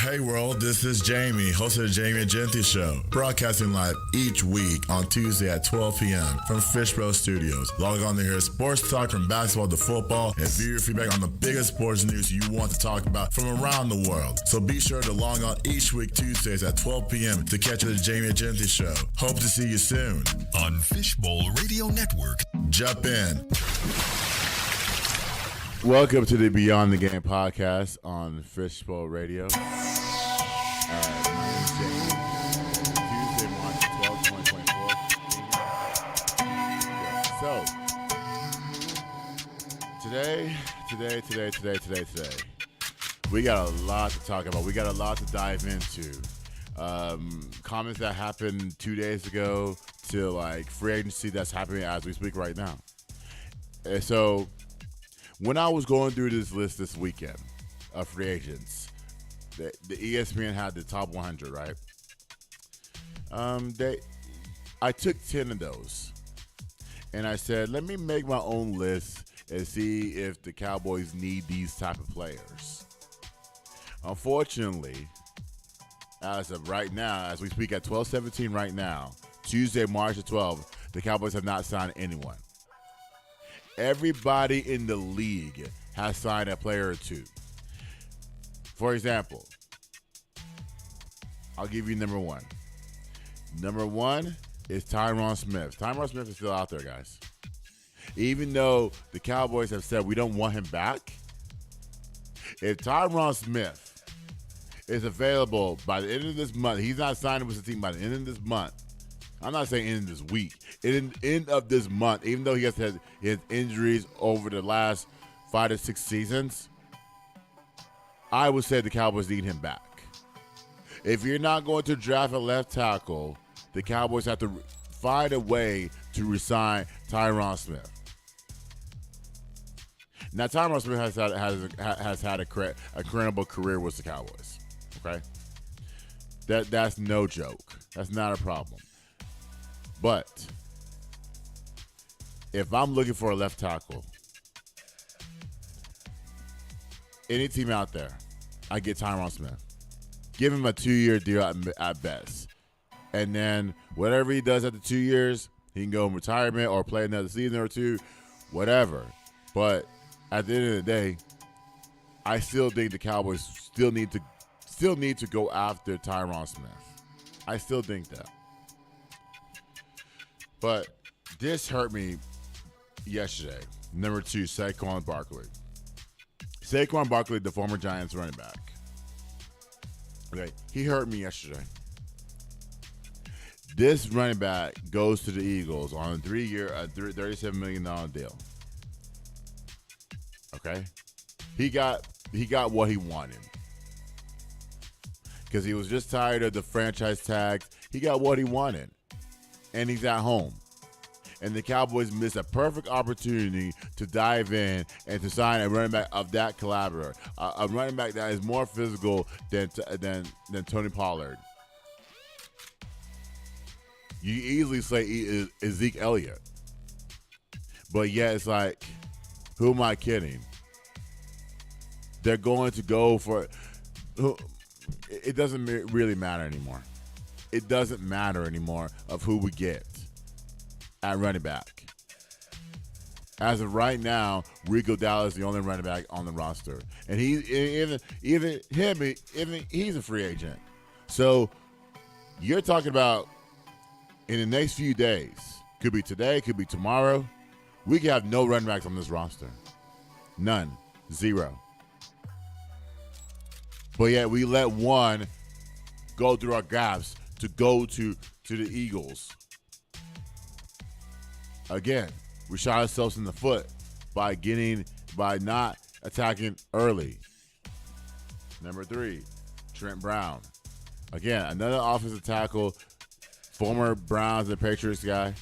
Hey world, this is Jamie, host of the Jamie Egenti Show, broadcasting live each week on Tuesday at 12 p.m. from Fishbowl Studios. Log on to hear sports talk from basketball to football and view your feedback on the biggest sports news you want to talk about from around the world. So be sure to log on each week Tuesdays at 12 p.m. to catch the Jamie Egenti Show. Hope to see you soon on Fishbowl Radio Network. Jump in. Welcome to the Beyond the Game podcast on Fishbowl Radio. My name is Jamie. Tuesday, March 12, 2024. Today, we got a lot to talk about. We got a lot to dive into. Comments that happened 2 days ago to like free agency that's happening as we speak right now. And so, when I was going through this list this weekend of free agents, the ESPN had the top 100, right? I took 10 of those, and I said, let me make my own list and see if the Cowboys need these type of players. Unfortunately, as of right now, as we speak at 12:17 right now, Tuesday, March the 12th, the Cowboys have not signed anyone. Everybody in the league has signed a player or two. For example, I'll give you number one. Number one is Tyron Smith. Tyron Smith is still out there, guys. Even though the Cowboys have said we don't want him back, if Tyron Smith is available by the end of this month, he's not signing with the team by the end of this month. I'm not saying end of this week. End of this month, even though he has had his injuries over the last 5 to 6 seasons, I would say the Cowboys need him back. If you're not going to draft a left tackle, the Cowboys have to find a way to re-sign Tyron Smith. Now, Tyron Smith has had a credible career with the Cowboys. Okay, that's no joke. That's not a problem. But if I'm looking for a left tackle, any team out there, I get Tyron Smith. Give him a 2-year deal at best. And then whatever he does after 2 years, he can go in retirement or play another season or two, whatever. But at the end of the day, I still think the Cowboys still need to go after Tyron Smith. I still think that. But this hurt me yesterday. Number 2, Saquon Barkley. Saquon Barkley, the former Giants running back. Okay, he hurt me yesterday. This running back goes to the Eagles on a 3-year, $37 million deal. Okay, he got what he wanted because he was just tired of the franchise tags. He got what he wanted. And he's at home. And the Cowboys missed a perfect opportunity to dive in and to sign a running back of that caliber, a running back that is more physical than Tony Pollard. You easily say Zeke Elliott. But yeah, it's like, who am I kidding? They're going to go for it doesn't really matter anymore. It doesn't matter anymore of who we get at running back. As of right now, Rico Dallas is the only running back on the roster, and he's a free agent. So you're talking about in the next few days, could be today, could be tomorrow, we could have no running backs on this roster. None. 0. But yet we let one go through our gaps to go to the Eagles. Again, we shot ourselves in the foot by not attacking early. Number 3, Trent Brown. Again, another offensive tackle, former Browns and Patriots guy.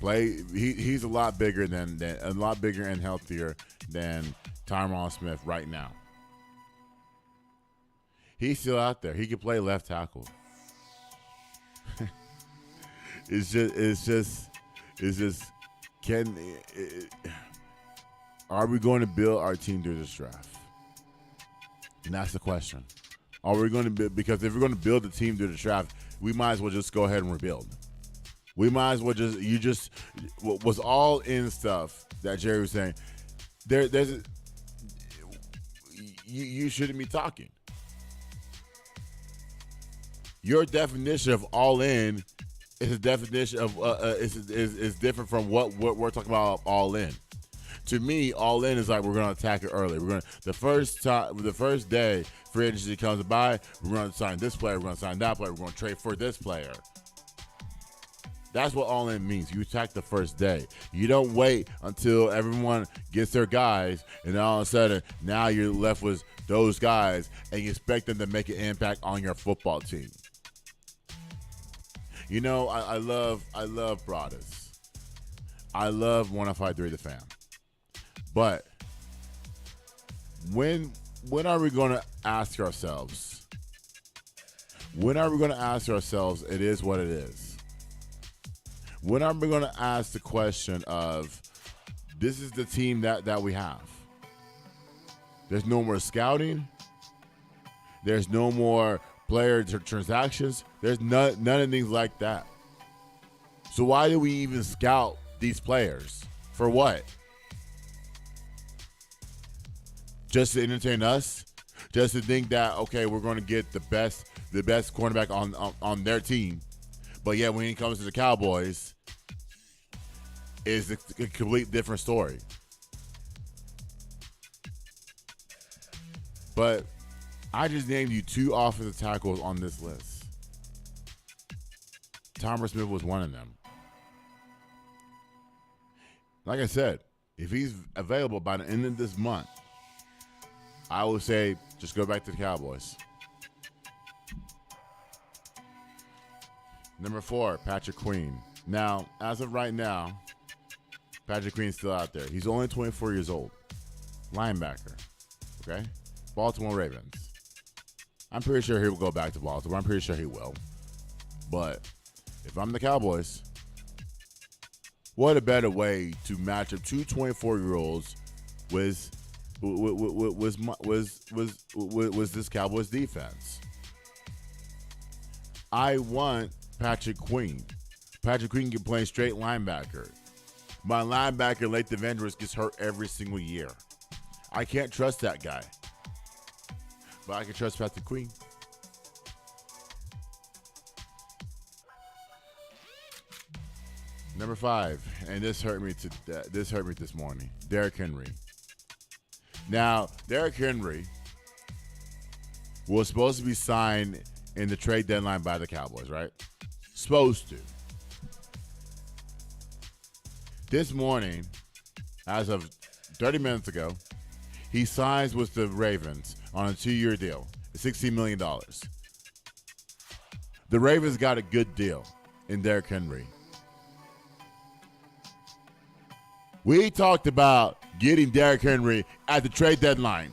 He's a lot bigger and healthier than Tyron Smith right now. He's still out there. He can play left tackle. Are we going to build our team through this draft? And that's the question. Are we going to because if we're going to build a team through the draft, we might as well just go ahead and rebuild. We might as well just was all in stuff that Jerry was saying. You shouldn't be talking. Your definition of all in is a definition of is different from what we're talking about all in. To me, all in is like we're going to attack it early. We're going to the first day free agency comes by, we're going to sign this player, we're going to sign that player, we're going to trade for this player. That's what all in means. You attack the first day. You don't wait until everyone gets their guys, and then all of a sudden now you're left with those guys, and you expect them to make an impact on your football team. You know, I love Broadus. I love 1053 The Fan. But when are we going to ask ourselves? When are we going to ask ourselves, it is what it is? When are we going to ask the question of, this is the team that we have? There's no more scouting. There's no more player transactions. There's none of things like that. So why do we even scout these players? For what? Just to entertain us? Just to think that, okay, we're going to get the best cornerback on their team. But yeah, when it comes to the Cowboys, it's a complete different story. But I just named you 2 offensive tackles on this list. Thomas Smith was one of them. Like I said, if he's available by the end of this month, I would say just go back to the Cowboys. Number 4, Patrick Queen. Now, as of right now, Patrick Queen's still out there. He's only 24 years old. Linebacker. Okay? Baltimore Ravens. I'm pretty sure he will go back to Baltimore. I'm pretty sure he will. But if I'm the Cowboys, what a better way to match up 2 24-year-olds was this Cowboys defense. I want Patrick Queen. Patrick Queen can play straight linebacker. My linebacker, Lake Devendris, gets hurt every single year. I can't trust that guy. But I can trust Patrick Queen. Number 5, and this hurt me this morning. Derrick Henry. Now, Derrick Henry was supposed to be signed in the trade deadline by the Cowboys, right? Supposed to. This morning, as of 30 minutes ago, he signs with the Ravens on a 2-year deal, $16 million. The Ravens got a good deal in Derrick Henry. We talked about getting Derrick Henry at the trade deadline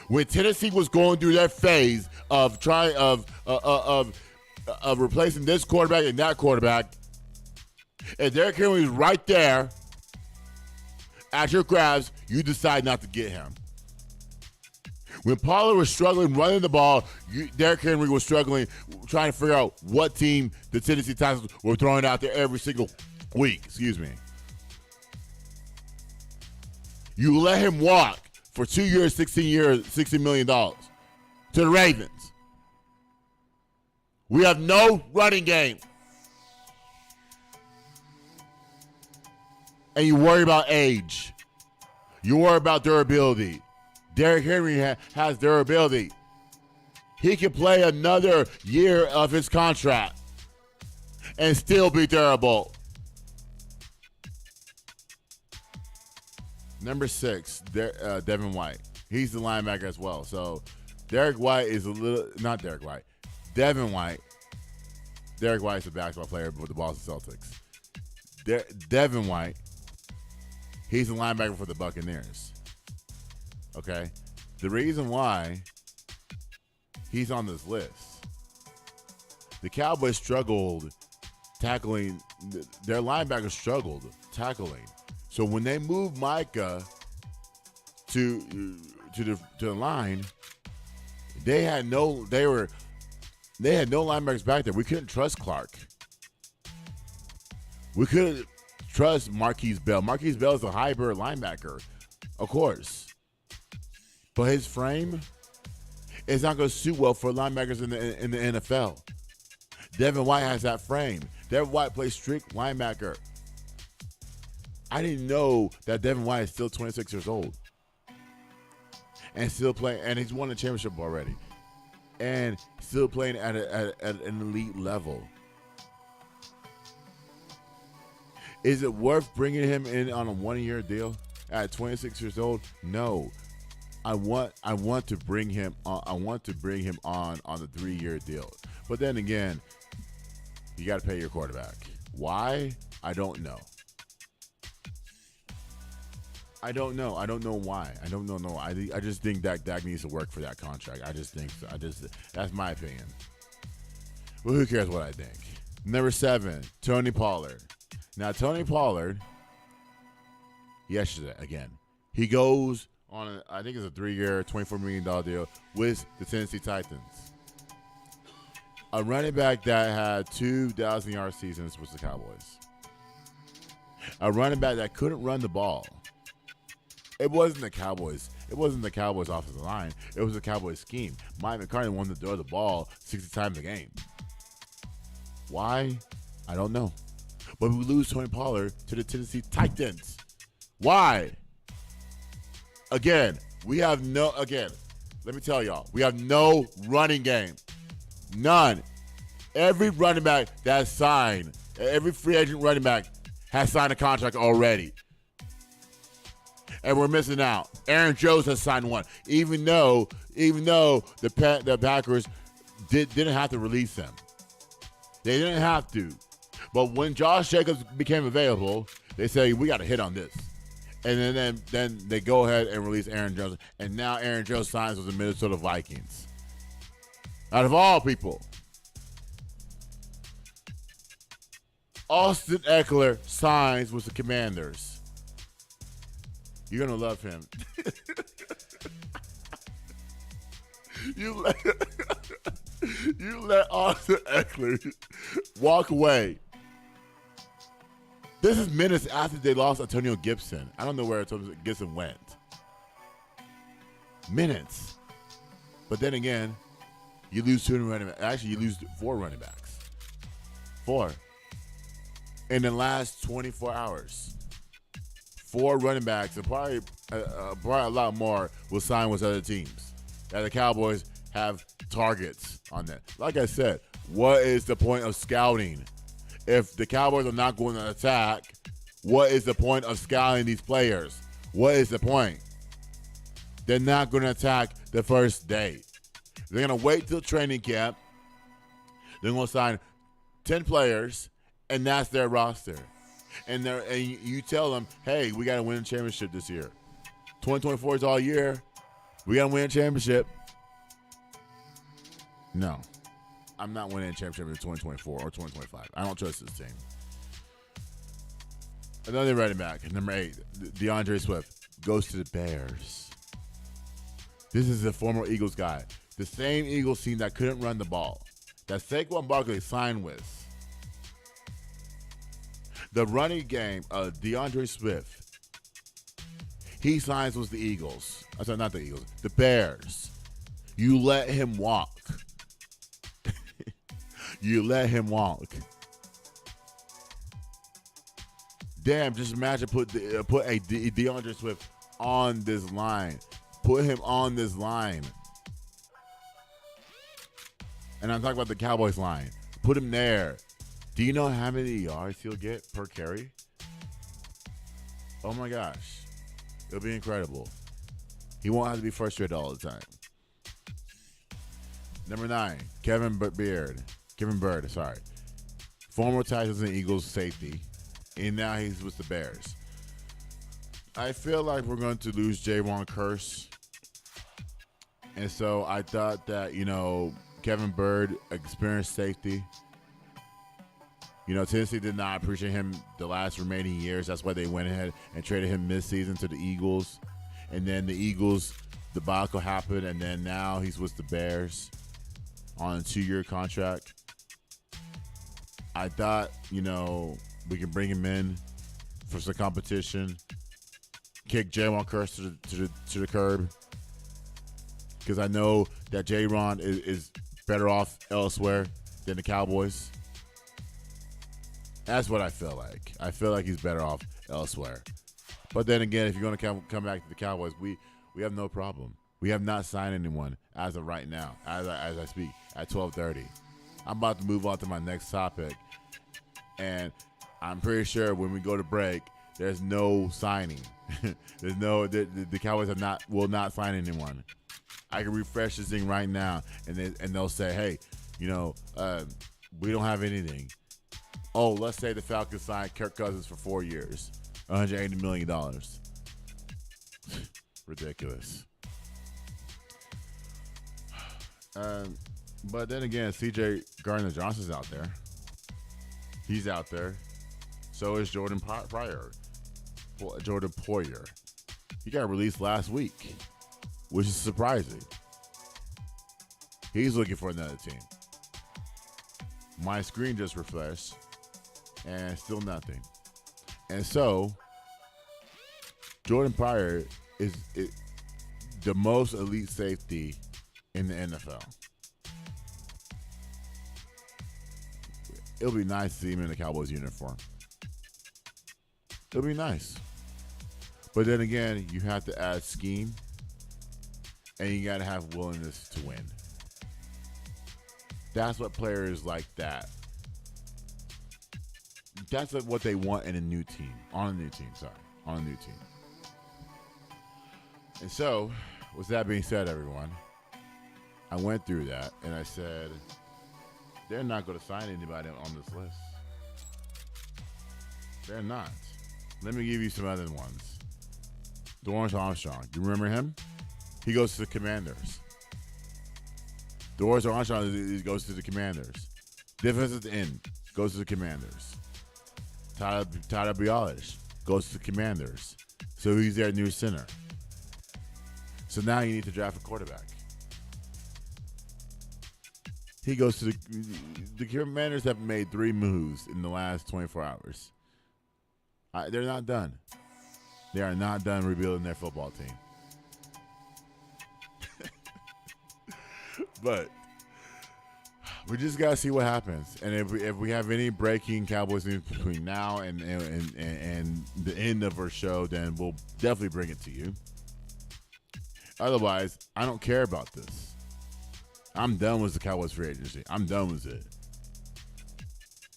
when Tennessee was going through their phase of replacing this quarterback and that quarterback, and Derrick Henry was right there at your grabs. You decide not to get him. When Pollard was struggling running the ball, Derrick Henry was struggling trying to figure out what team the Tennessee Titans were throwing out there every single week. Excuse me. You let him walk for 2 years, $60 million to the Ravens. We have no running game. And you worry about age. You worry about durability. Derrick Henry has durability. He can play another year of his contract and still be durable. Number 6, Devin White. He's the linebacker as well. So Devin White. Derek White's a basketball player with the Boston Celtics. Devin White, he's a linebacker for the Buccaneers. Okay? The reason why he's on this list, the Cowboys struggled tackling. Their linebackers struggled tackling. So when they moved Micah to the line, They had no linebackers back there. We couldn't trust Clark. We couldn't trust Marquise Bell. Marquise Bell is a hybrid linebacker, of course. But his frame is not going to suit well for linebackers in the NFL. Devin White has that frame. Devin White plays strict linebacker. I didn't know that Devin White is still 26 years old. And still playing, and he's won a championship already. And still playing at an elite level. Is it worth bringing him in on a 1-year deal at 26 years old? No. I want to bring him on. I want to bring him on a 3-year deal. But then again, you got to pay your quarterback. Why? I don't know. I don't know why. I don't know. No, I just think Dak needs to work for that contract. I just think so. That's my opinion. Well, who cares what I think? Number 7, Tony Pollard. Now, Tony Pollard, yesterday, again, he goes on, I think it's a 3-year, $24 million deal with the Tennessee Titans. A running back that had 2,000-yard seasons was the Cowboys. A running back that couldn't run the ball. It wasn't the Cowboys. It wasn't the Cowboys' offensive line. It was the Cowboys' scheme. Mike McCarthy wanted to throw the ball 60 times a game. Why? I don't know. But we lose Tony Pollard to the Tennessee Titans. Why? Again, let me tell y'all, we have no running game. None. Every running back that's signed, every free agent running back has signed a contract already. And we're missing out. Aaron Jones has signed one, even though the Packers didn't have to release him. They didn't have to. But when Josh Jacobs became available, they say, we got to hit on this. And then they go ahead and release Aaron Jones. And now Aaron Jones signs with the Minnesota Vikings. Out of all people. Austin Eckler signs with the Commanders. You're going to love him. You let Austin Eckler walk away. This is minutes after they lost Antonio Gibson. I don't know where Antonio Gibson went. Minutes. But then again, you lose 2 running backs. Actually, you lose 4 running backs. 4. In the last 24 hours. 4 running backs, and probably a lot more will sign with other teams. That the Cowboys have targets on that. Like I said, what is the point of scouting? If the Cowboys are not going to attack, what is the point of scouting these players? What is the point? They're not going to attack the first day. They're going to wait till training camp. They're going to sign 10 players, and that's their roster. And you tell them, hey, we got to win a championship this year. 2024 is all year. We got to win a championship. No. I'm not winning a championship in 2024 or 2025. I don't trust this team. Another running back, number 8, DeAndre Swift, goes to the Bears. This is a former Eagles guy. The same Eagles team that couldn't run the ball. That Saquon Barkley signed with. The running game of DeAndre Swift, he signs with the Eagles. I'm sorry, not the Eagles. The Bears. You let him walk. You let him walk. Damn, just imagine put a DeAndre Swift on this line. Put him on this line. And I'm talking about the Cowboys line. Put him there. Do you know how many yards he'll get per carry? Oh my gosh. It'll be incredible. He won't have to be frustrated all the time. Number 9, Kevin Bird, former Titans and Eagles safety, and now he's with the Bears. I feel like we're going to lose Javon Curse, and so I thought that, Kevin Bird, experienced safety. Tennessee did not appreciate him the last remaining years. That's why they went ahead and traded him mid-season to the Eagles. And then the Eagles debacle happened, and then now he's with the Bears on a 2-year contract. I thought, we can bring him in for some competition, kick J-Ron Curse to the curb, because I know that J-Ron is better off elsewhere than the Cowboys. That's what I feel like. I feel like he's better off elsewhere. But then again, if you're going to come back to the Cowboys, we have no problem. We have not signed anyone as of right now, as I speak, at 12:30. I'm about to move on to my next topic, and I'm pretty sure when we go to break, there's no signing. There's no the Cowboys will not sign anyone. I can refresh this thing right now, and they'll say, hey, we don't have anything. Oh, let's say the Falcons signed Kirk Cousins for 4 years, $180 million. Ridiculous. But then again, C.J. Gardner-Johnson's out there. He's out there. So is Jordan Poyer. He got released last week, which is surprising. He's looking for another team. My screen just refreshed, and still nothing. And so, Jordan Poyer is the most elite safety in the NFL. It'll be nice to see him in the Cowboys uniform. It'll be nice. But then again, you have to add scheme, and you got to have willingness to win. That's what players like that. That's what they want in a new team. On a new team. And so, with that being said, everyone, I went through that, and I said, they're not going to sign anybody on this list. They're not. Let me give you some other ones. Dorrance Armstrong. Do you remember him? He goes to the Commanders. Dorrance Armstrong goes to the Commanders. Defensive end goes to the Commanders. Tyler Bialish goes to the Commanders. So he's their new center. So now you need to draft a quarterback. He goes to the Commanders have made 3 moves in the last 24 hours. They're not done. They are not done rebuilding their football team. But we just gotta see what happens. And if we have any breaking Cowboys news between now and the end of our show, then we'll definitely bring it to you. Otherwise, I don't care about this. I'm done with the Cowboys free agency. I'm done with it.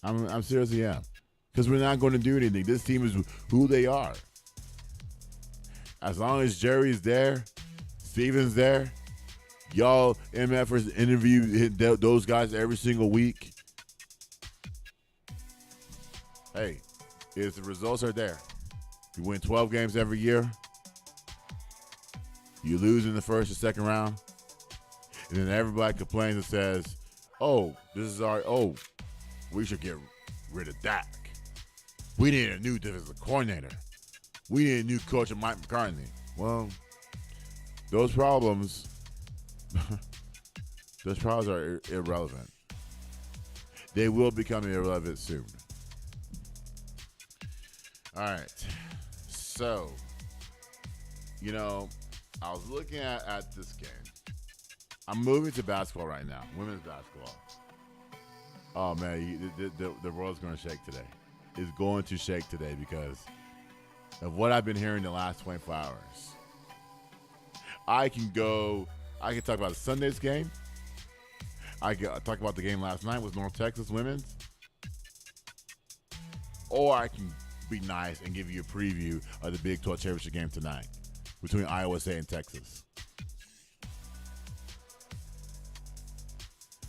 I'm seriously am. Because we're not going to do anything. This team is who they are. As long as Jerry's there, Steven's there, y'all MFers interview those guys every single week. Hey, if the results are there, you win 12 games every year, you lose in the first or second round, and then everybody complains and says, we should get rid of Dak. We need a new defensive coordinator. We need a new coach of Mike McCarthy. Well, those problems are irrelevant. They will become irrelevant soon. All right. So, I was looking at this game. I'm moving to basketball right now, women's basketball. Oh, man, the world's going to shake today. It's going to shake today because of what I've been hearing the last 24 hours. I can talk about Sunday's game. I can talk about the game last night with North Texas women's. Or I can be nice and give you a preview of the Big 12 championship game tonight between Iowa State and Texas.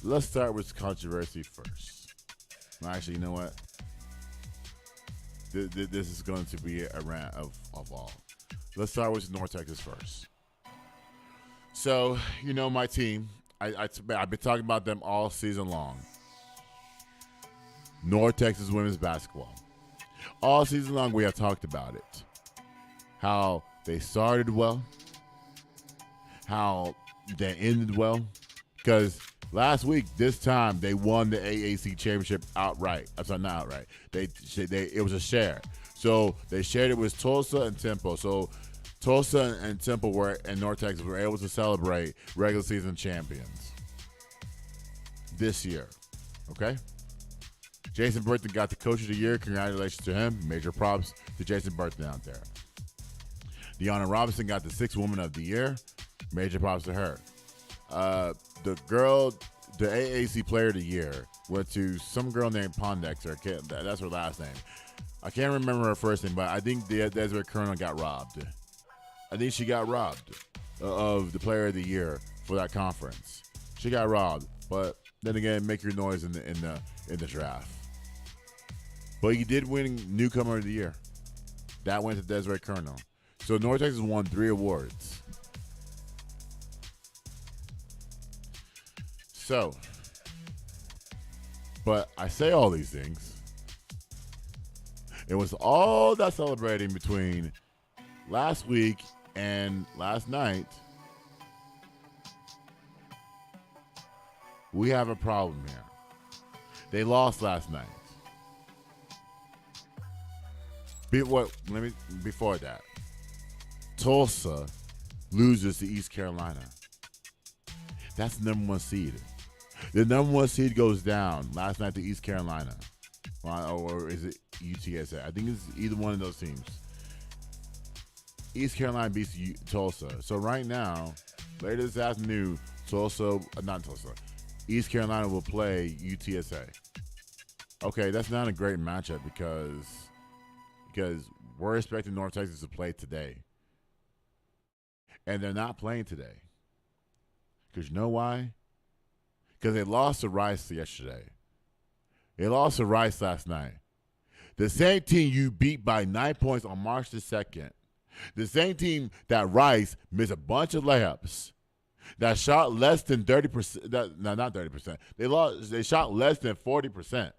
Let's start with controversy first. Actually, you know what? This is going to be a rant of all. Let's start with North Texas first. So, my team, I've been talking about them all season long. North Texas women's basketball. All season long, we have talked about it. How they started well, how they ended well, because last week this time they won the AAC championship outright. I'm sorry, not outright. It was a share, so they shared it with Tulsa and Temple. So Tulsa and Temple and North Texas were able to celebrate regular season champions this year. Okay. Jason Burton got the Coach of the Year. Congratulations to him. Major props to Jason Burton out there. Deanna Robinson got the 6th Woman of the Year. Major props to her. The AAC Player of the Year went to some girl named Pondexter. That's her last name. I can't remember her first name, but I think Desiree Colonel got robbed. I think she got robbed of the Player of the Year for that conference. She got robbed, but then again, make your noise in the draft. But he did win Newcomer of the Year. That went to Desiree Colonel. So North Texas won 3 awards. So, but I say all these things. It was all that celebrating between last week and last night. We have a problem here. They lost last night. Before that, Tulsa loses to East Carolina. That's the number 1 seed. The number 1 seed goes down last night to East Carolina. Or is it UTSA? I think it's either one of those teams. East Carolina beats Tulsa. So right now, later this afternoon, East Carolina will play UTSA. Okay, that's not a great matchup because we're expecting North Texas to play today. And they're not playing today. Because you know why? Because they lost to Rice yesterday. They lost to Rice last night. The same team you beat by 9 points on March the 2nd. The same team that Rice missed a bunch of layups. That shot less than 30%. Not 30%. They shot less than 40%.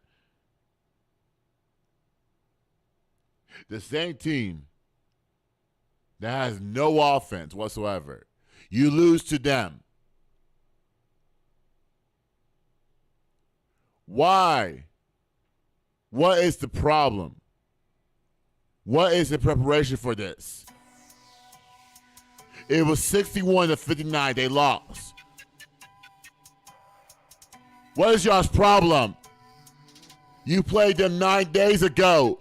The same team that has no offense whatsoever. You lose to them. Why? What is the problem? What is the preparation for this? It was 61-59. They lost. What is y'all's problem? You played them 9 days ago.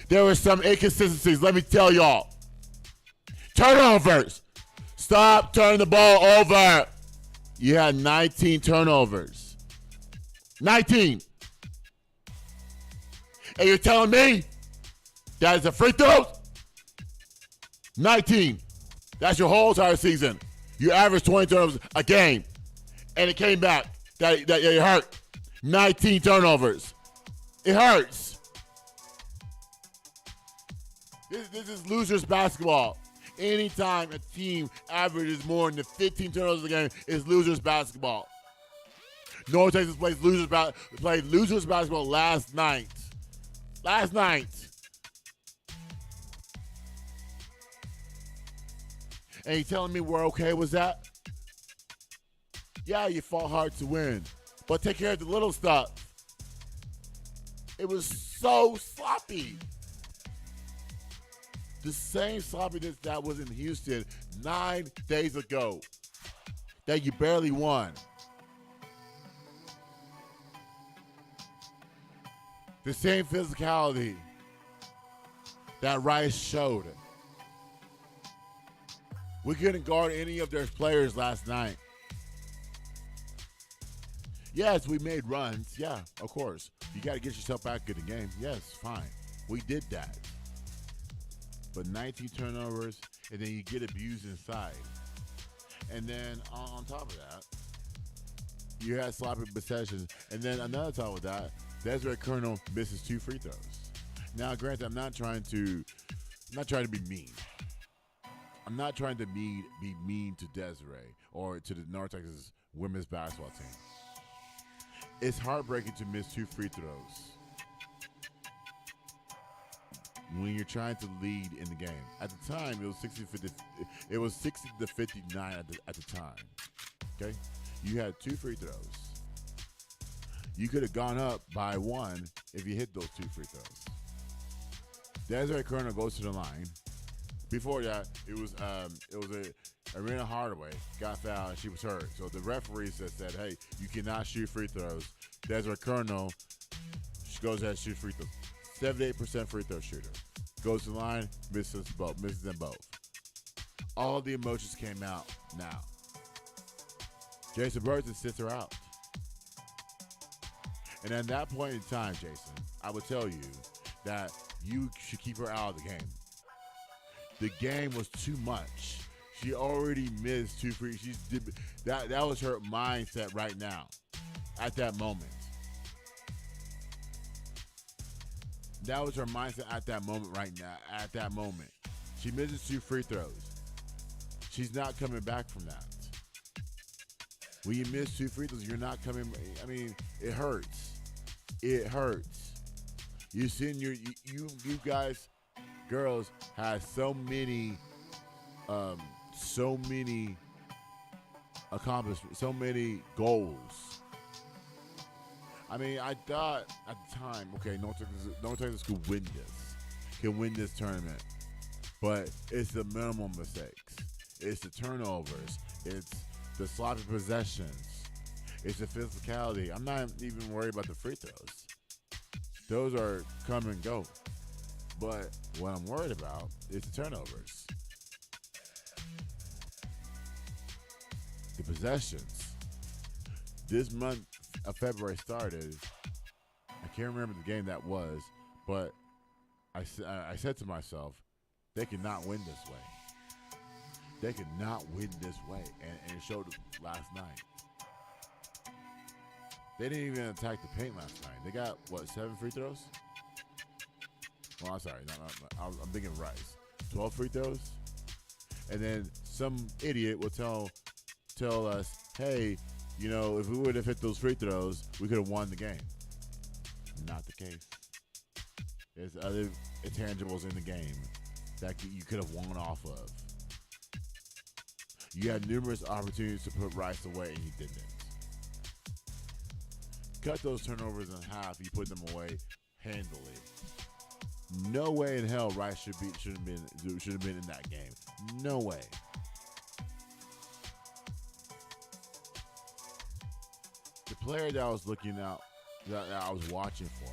There were some inconsistencies, let me tell y'all. Turnovers. Stop turning the ball over. You had 19 turnovers. 19. And you're telling me that is a free throw? 19. That's your whole entire season. You averaged 20 turnovers a game. And it came back. That it hurt. 19 turnovers. It hurts. This is losers basketball. Anytime a team averages more than 15 turnovers a game, it's losers basketball. North Texas played losers basketball last night. Last night. And you telling me we're okay with that? Yeah, you fought hard to win, but take care of the little stuff. It was so sloppy. The same sloppiness that was in Houston 9 days ago that you barely won. The same physicality that Rice showed. We couldn't guard any of their players last night. Yes, we made runs. Yeah, of course. You got to get yourself back in the game. Yes, fine. We did that. But 19 turnovers, and then you get abused inside. And then on top of that, you had sloppy possessions. And then another top of that, Desiree Colonel misses 2 free throws. Now, granted, I'm not trying to be mean. I'm not trying to be mean to Desiree or to the North Texas women's basketball team. It's heartbreaking to miss 2 free throws. when you're trying to lead in the game. At the time, it was 60-50. It was 60-59 at the time. Okay, you had 2 free throws. You could have gone up by 1 if you hit those 2 free throws. Desiree Colonel goes to the line. Before that, it was Arena Hardaway got fouled and she was hurt. So the referee said, "Hey, you cannot shoot free throws." Desiree Colonel, she goes ahead and shoots free throws. 78% free throw shooter. Goes to the line, misses them both. All the emotions came out now. Jason Burton sits her out. And at that point in time, Jason, I would tell you that you should keep her out of the game. The game was too much. She already missed 2 free. That was her mindset right now, at that moment. That was her mindset at that moment right now, at that moment. She misses 2 free throws. She's not coming back from that. When you miss 2 free throws, you're not coming. I mean, it hurts. It hurts. You seen you guys, girls, have so many accomplishments, so many goals. I mean, I thought at the time, okay, North Texas could win this tournament, but it's the minimal mistakes. It's the turnovers. It's the sloppy possessions. It's the physicality. I'm not even worried about the free throws. Those are come and go. But what I'm worried about is the turnovers. The possessions. This month of February started. I can't remember the game that was, but I said to myself, they cannot win this way. They could not win this way, and it showed last night. They didn't even attack the paint last night. They got, 7 free throws? Well, I'm sorry. No, I'm thinking Rice. 12 free throws? And then some idiot will tell us, hey, if we would have hit those free throws, we could have won the game. Not the case. There's other intangibles in the game that you could have won off of. You had numerous opportunities to put Rice away, and you didn't. Cut those turnovers in half. You put them away handily. No way in hell Rice should have been in that game. No way. The player that I was looking out, that I was watching for,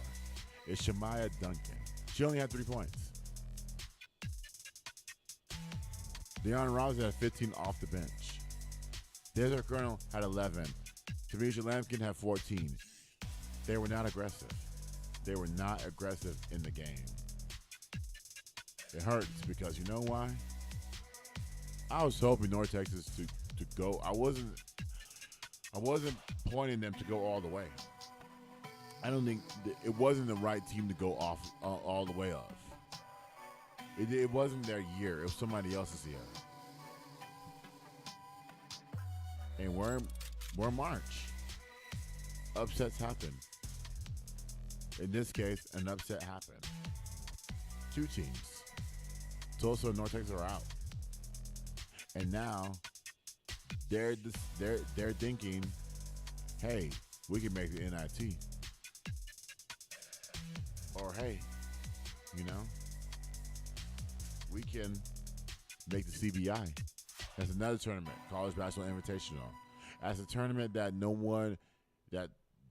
is Shamaya Duncan. She only had 3 points. Deanna Robinson had 15 off the bench. Desiree Colonel had 11. Tamisha Lampkin had 14. They were not aggressive. They were not aggressive in the game. It hurts because you know why? I was hoping North Texas to go. I wasn't pointing them to go all the way. I don't think it wasn't the right team to go off all the way off. It wasn't their year. It was somebody else's year. And we're in March. Upsets happen. In this case, an upset happened. 2 teams. Tulsa and North Texas are out. And now they're thinking, hey, we can make the NIT. Or hey, we can make the CBI. That's another tournament, College Basketball Invitational. That's a tournament that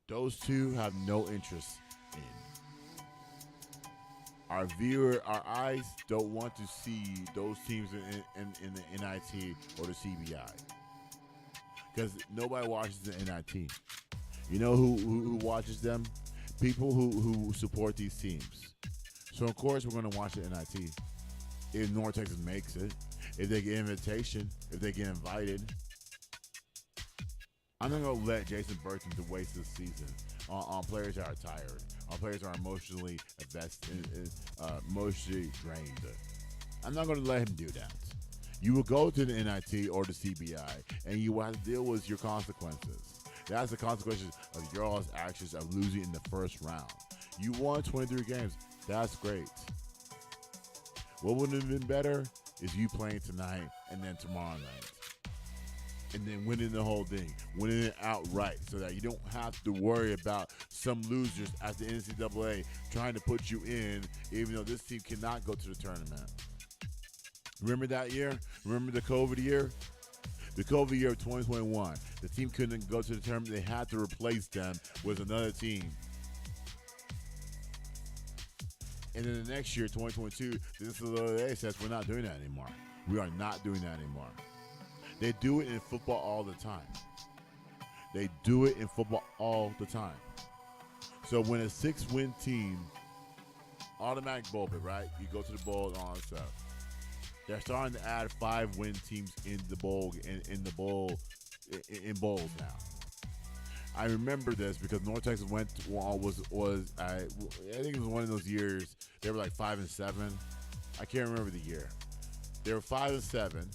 those two have no interest in. Our eyes don't want to see those teams in the NIT or the CBI. Because nobody watches the NIT. You know who watches them? People who support these teams. So, of course, we're going to watch the NIT. If North Texas makes it, if they get invitation, if they get invited. I'm not going to let Jason Burton to waste this season on players that are tired, on players that are emotionally emotionally drained. I'm not going to let him do that. You will go to the NIT or the CBI, and you will have to deal with your consequences. That's the consequences of your all's actions of losing in the first round. You won 23 games. That's great. What would have been better is you playing tonight and then tomorrow night. And then winning the whole thing, winning it outright, so that you don't have to worry about some losers at the NCAA trying to put you in, even though this team cannot go to the tournament. Remember that year? Remember the COVID year? The COVID year of 2021. The team couldn't go to the tournament. They had to replace them with another team. And then the next year, 2022, the NCAA says we're not doing that anymore. We are not doing that anymore. They do it in football all the time. They do it in football all the time. So when a 6-win team, automatic bowl bid, right? You go to the bowl and all that stuff. They're starting to add 5-win teams in the bowl in bowls now. I remember this because North Texas I think it was one of those years they were like 5-7. I can't remember the year. They were 5-7.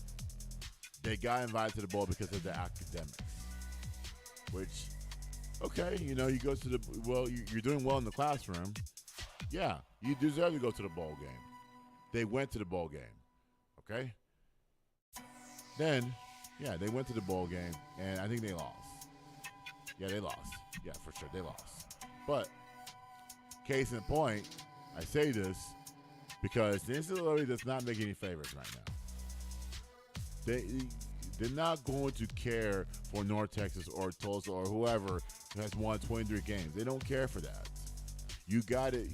They got invited to the bowl because of the academics. Which, okay, you go to the you're doing well in the classroom. Yeah, you deserve to go to the bowl game. They went to the bowl game. Okay? Then, yeah, they went to the bowl game, and I think they lost. Yeah, they lost. Yeah, for sure, they lost. But, case in point, I say this because the NCAA does not make any favors right now. They're not going to care for North Texas or Tulsa or whoever has won 23 games. They don't care for that. You got it.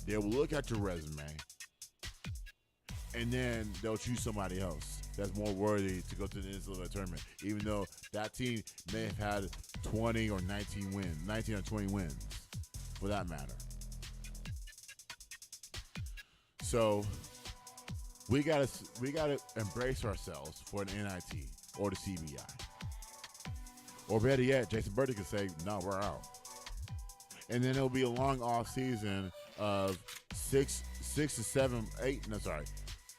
They will look at your resume, and then they'll choose somebody else that's more worthy to go to the NCAA tournament, even though that team may have had 20 or 19 or 20 wins, for that matter. So we gotta embrace ourselves for an NIT or the CBI, or better yet, Jason Burton can say, "No, we're out," and then it'll be a long off season of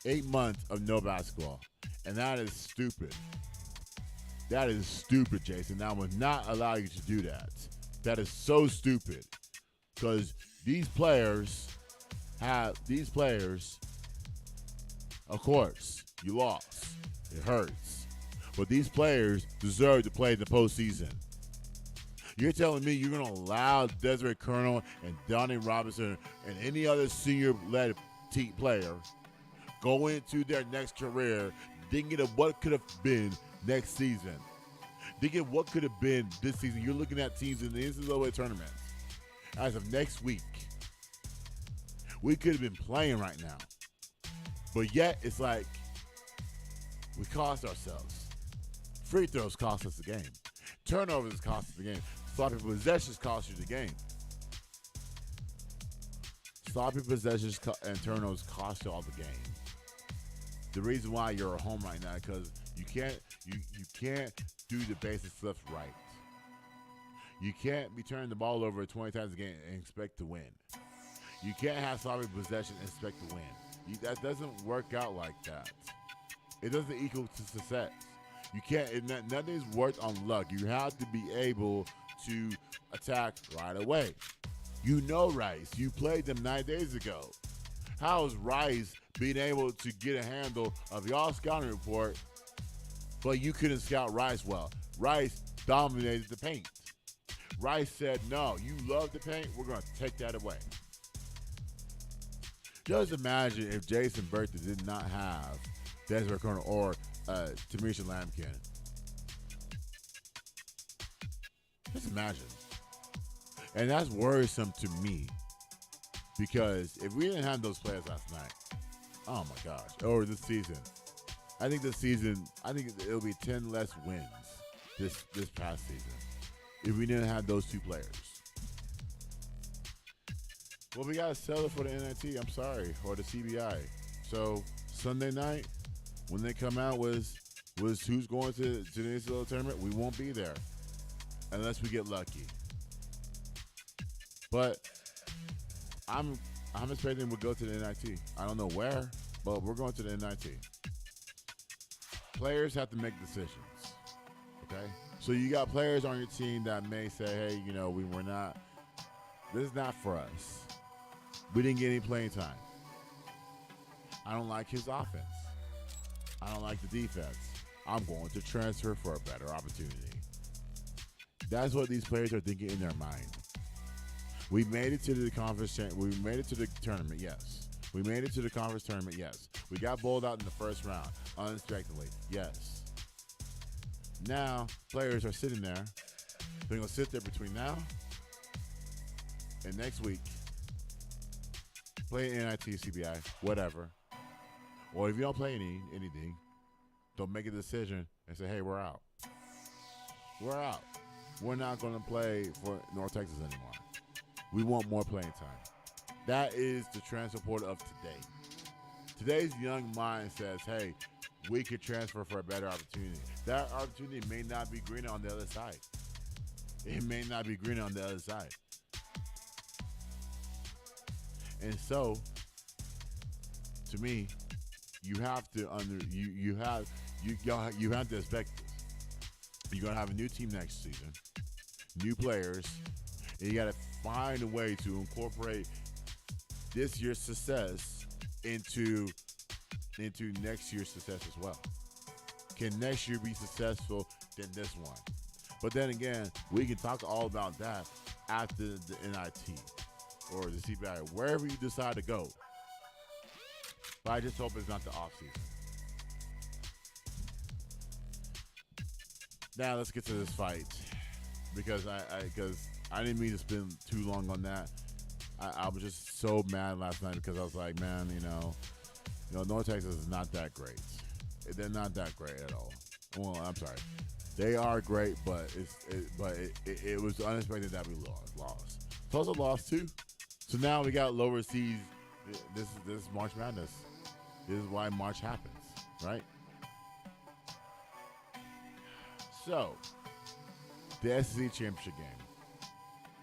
8 months of no basketball. And that is stupid. That is stupid, Jason. That would not allow you to do that. That is so stupid. Because these players, of course, you lost. It hurts. But these players deserve to play in the postseason. You're telling me you're going to allow Desiree Colonel and Donnie Robinson and any other senior-led team player go into their next career thinking of what could have been next season, thinking of what could have been this season? You're looking at teams in the NCAA tournament as of next week. We could have been playing right now. But yet, it's like we cost ourselves. Free throws cost us the game. Turnovers cost us the game. Sloppy possessions cost you the game. Sloppy possessions and turnovers cost you all the game. The reason why you're at home right now is because you can't do the basic stuff right. You can't be turning the ball over 20 times a game and expect to win. You can't have sloppy possession and expect to win. That doesn't work out like that. It doesn't equal to success. You can't. Nothing's worth on luck. You have to be able to attack right away. You know Rice. You played them 9 days ago. How is Rice being able to get a handle of y'all scouting report, but you couldn't scout Rice well? Rice dominated the paint. Rice said, "No, you love the paint. We're going to take that away." Just imagine if Jason Burton did not have Desiree Colonel or Tamisha Lampkin. Just imagine. And that's worrisome to me because if we didn't have those players last night, oh my gosh, or this season, I think it'll be 10 less wins this past season if we didn't have those two players. Well, we got to settle for the NIT, I'm sorry, or the CBI. So Sunday night, when they come out was who's going to the NCAA tournament, we won't be there unless we get lucky. But I'm expecting we'll go to the NIT. I don't know where, but we're going to the NIT. Players have to make decisions, okay? So you got players on your team that may say, hey, this is not for us. We didn't get any playing time. I don't like his offense. I don't like the defense. I'm going to transfer for a better opportunity. That's what these players are thinking in their mind. We made it to the conference. We made it to the tournament. Yes. We made it to the conference tournament. Yes. We got bowled out in the first round unexpectedly. Yes. Now players are sitting there. They're gonna sit there between now and next week. Play NIT, CBI, whatever. Or if you don't play anything, don't make a decision and say, hey, we're out. We're out. We're not going to play for North Texas anymore. We want more playing time. That is the transfer portal of today. Today's young mind says, hey, we could transfer for a better opportunity. That opportunity may not be greener on the other side. It may not be greener on the other side. And so, to me, you have to you have to expect this. You're gonna have a new team next season, new players, and you gotta find a way to incorporate this year's success into next year's success as well. Can next year be successful than this one? But then again, we can talk all about that after the NIT or the CBI, wherever you decide to go. But I just hope it's not the off season. Now let's get to this fight because I didn't mean to spend too long on that. I was just so mad last night because I was like, man, you know, North Texas is not that great. They're not that great at all. Well, I'm sorry, they are great, but it was unexpected that we lost. Tulsa lost too, so now we got lower seeds. This is March Madness. This is why March happens, right? So, the SEC championship game.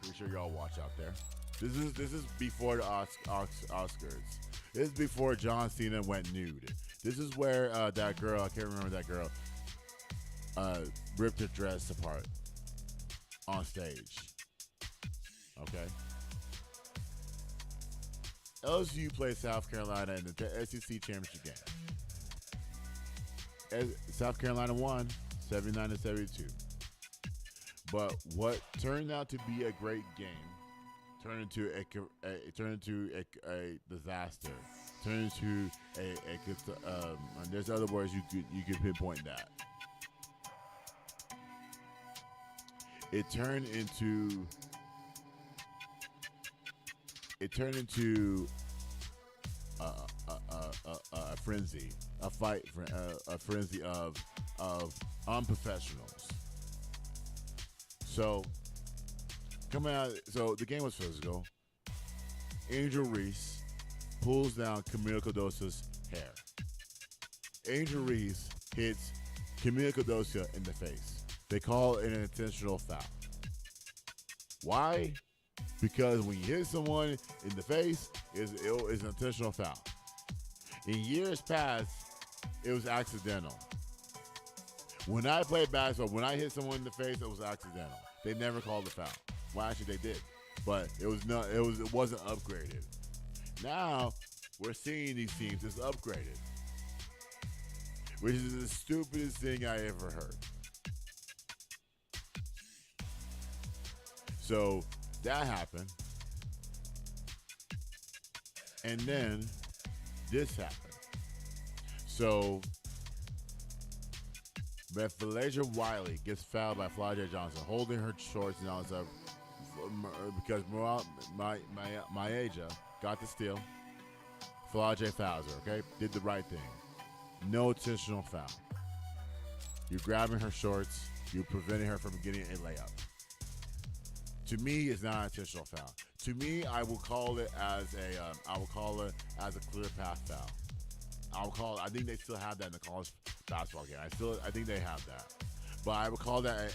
Pretty sure y'all watch out there. This is before the Oscars. This is before John Cena went nude. This is where that girl, I can't remember that girl, ripped her dress apart on stage. Okay. LSU plays South Carolina in the SEC championship game. South Carolina won 79-72. But what turned out to be a great game turned into a disaster. Turned into and there's other words you could pinpoint that. It turned into a frenzy, a fight, a frenzy of unprofessionals. So coming out, so the game was physical. Angel Reese pulls down Camila Cardoso's hair. Angel Reese hits Camila Cardoso in the face. They call it an intentional foul. Why? Because when you hit someone in the face, it's an intentional foul. In years past, it was accidental. When I played basketball, when I hit someone in the face, it was accidental. They never called the foul. Well, actually, they did, but it wasn't upgraded. Now we're seeing these teams it's upgraded, which is the stupidest thing I ever heard. So that happened, and then this happened. So but Felicia Wiley gets fouled by Flajay Johnson, holding her shorts and all that stuff, because Mayaja got the steal. Flajay fouls her, okay? Did the right thing. No intentional foul. You're grabbing her shorts. You're preventing her from getting a layup. To me, it's not an intentional foul. To me, I will call it as a clear path foul. I think they still have that in the college basketball game. I think they have that, but I would call that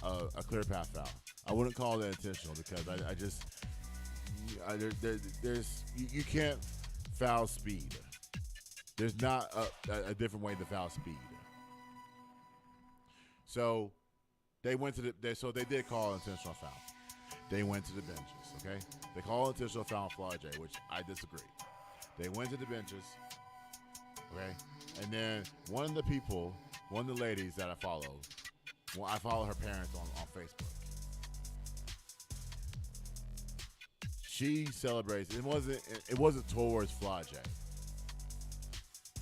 a clear path foul. I wouldn't call that intentional because you can't foul speed. There's not a different way to foul speed. So they went to they did call an intentional foul. They went to the benches. Okay, they called intentional foul on Flajay, which I disagree. They went to the benches. Okay? And then one of the ladies that I follow her parents on Facebook. She celebrates. It wasn't towards Flage.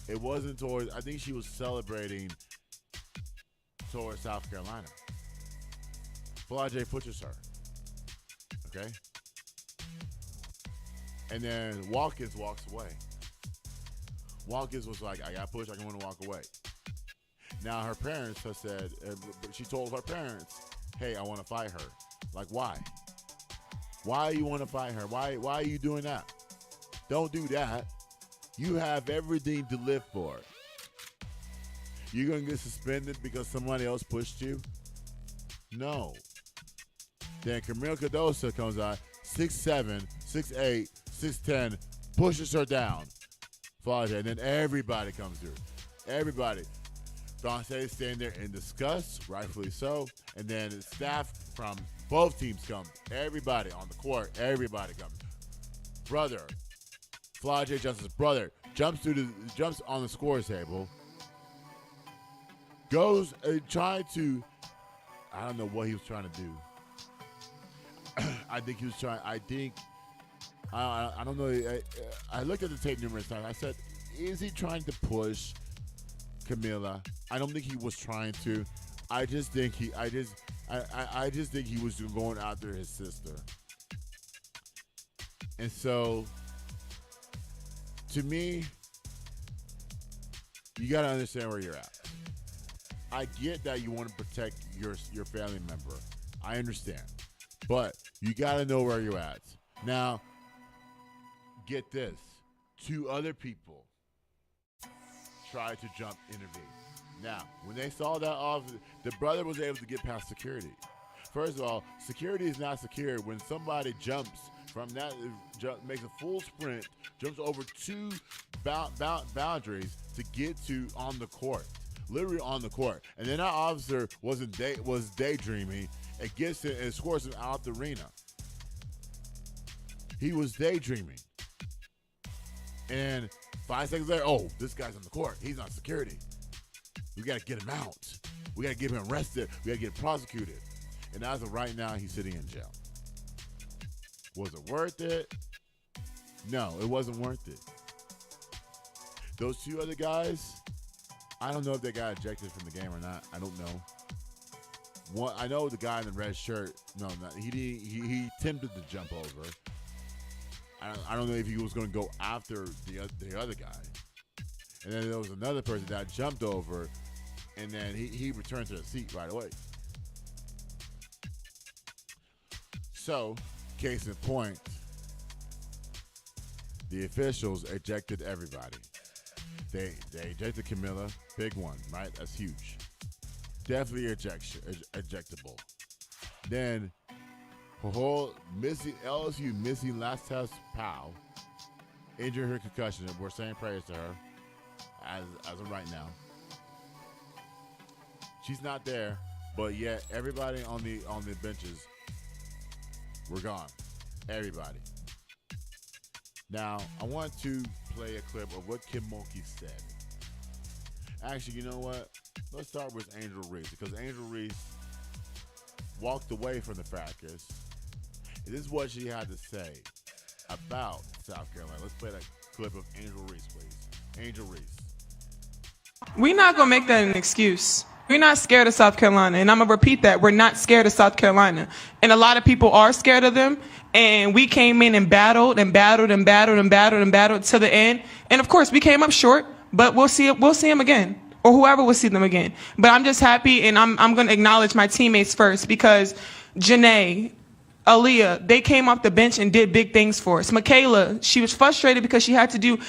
It wasn't towards. I think she was celebrating towards South Carolina. Flage pushes her. Okay. And then Watkins walks away. Watkins was like, I got pushed. I want to walk away. Now her parents have said, she told her parents, hey, I want to fight her. Like, why? Why you want to fight her? Why are you doing that? Don't do that. You have everything to live for. You're going to get suspended because somebody else pushed you? No. Then Camille Cardoso comes out, 6'7", 6'8", 6'10", pushes her down. Flage, and then everybody comes through. Everybody. Dante's standing there in disgust, rightfully so. And then the staff from both teams come. Everybody on the court, everybody comes. Brother, Flage Justice's brother, jumps on the scores table. Goes trying to, I don't know what he was trying to do. I don't know. I looked at the tape numerous times. I said, is he trying to push Camila? I don't think he was trying to. I just think he was going after his sister. And so, to me, you got to understand where you're at. I get that you want to protect your family member. I understand. But you got to know where you're at. Now, get this. 2 other people tried to jump intervene. Now, when they saw that the brother was able to get past security. First of all, security is not secure when somebody jumps from that, makes a full sprint, jumps over 2 boundaries to get to on the court. Literally on the court. And then that officer was daydreaming and gets it and scores him out the arena. He was daydreaming. And 5 seconds later, oh, this guy's on the court. He's on security. We got to get him out. We got to get him arrested. We got to get him prosecuted. And as of right now, he's sitting in jail. Was it worth it? No, it wasn't worth it. Those 2 other guys, I don't know if they got ejected from the game or not. I don't know. One, I know the guy in the red shirt. No, he attempted to jump over. I don't know if he was going to go after the other guy. And then there was another person that jumped over, and then he returned to the seat right away. So, case in point, the officials ejected everybody. They ejected Camilla, big one, right? That's huge. Definitely ejectable. Then LSU Missy last test Powell injured her concussion. We're saying prayers to her as of right now. She's not there, but yet everybody on the benches were gone. Everybody. Now I want to play a clip of what Kim Mulkey said. Actually, you know what? Let's start with Angel Reese, because Angel Reese walked away from the fracas. This is what she had to say about South Carolina. Let's play that clip of Angel Reese, please. Angel Reese. We're not going to make that an excuse. We're not scared of South Carolina, and I'm going to repeat that. We're not scared of South Carolina. And a lot of people are scared of them, and we came in and battled and battled and battled and battled and battled to the end. And, of course, we came up short, but we'll see them again, or whoever will see them again. But I'm just happy, and I'm going to acknowledge my teammates first, because Janae, Aaliyah, they came off the bench and did big things for us. Michaela, she was frustrated because she had to do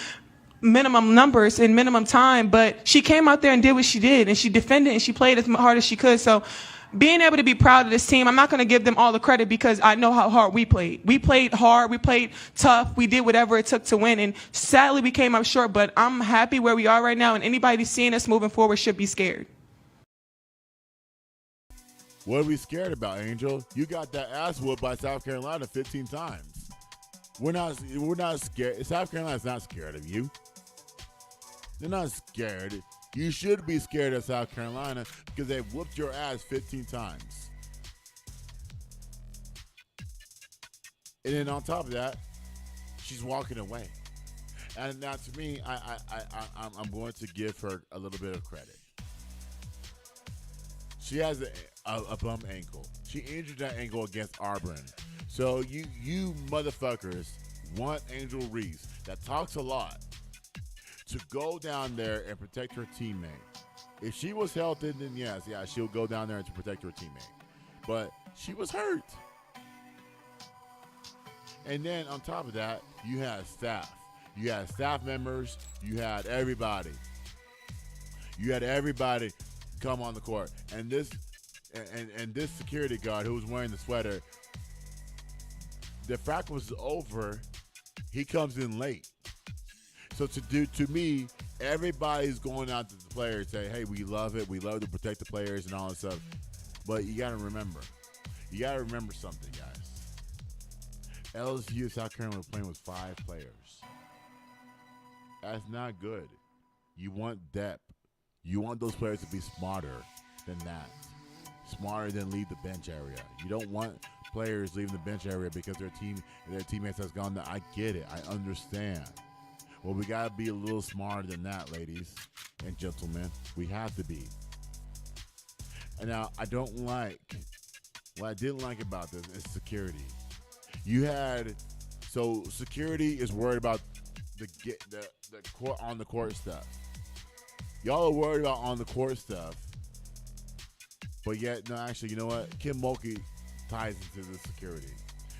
minimum numbers in minimum time, but she came out there and did what she did, and she defended and she played as hard as she could. So being able to be proud of this team, I'm not going to give them all the credit because I know how hard we played. We played hard. We played tough. We did whatever it took to win, and sadly we came up short, but I'm happy where we are right now, and anybody seeing us moving forward should be scared. What are we scared about, Angel? You got that ass whooped by South Carolina 15 times. We're not scared. South Carolina's not scared of you. They're not scared. You should be scared of South Carolina because they whooped your ass 15 times. And then on top of that, she's walking away. And now to me, I'm going to give her a little bit of credit. She has a bum ankle. She injured that ankle against Auburn. So you motherfuckers want Angel Reese, that talks a lot, to go down there and protect her teammate. If she was healthy, then yes, she'll go down there to protect her teammate. But she was hurt. And then on top of that, you had staff. You had staff members. You had everybody. You had everybody come on the court. And this security guard who was wearing the sweater, the practice was over. He comes in late. So to me, everybody's going out to the players and say, hey, we love it. We love to protect the players and all that stuff. But you got to remember. You got to remember something, guys. LSU South Carolina was playing with 5 players. That's not good. You want depth. You want those players to be smarter than that. Smarter than leave the bench area. You don't want players leaving the bench area because their teammates has gone there. I get it. I understand. Well, we got to be a little smarter than that, ladies and gentlemen. We have to be. And now, what I didn't like about this is security. Security is worried about the court on the court stuff. Y'all are worried about on the court stuff, but yet, no, actually, you know what? Kim Mulkey ties into the security.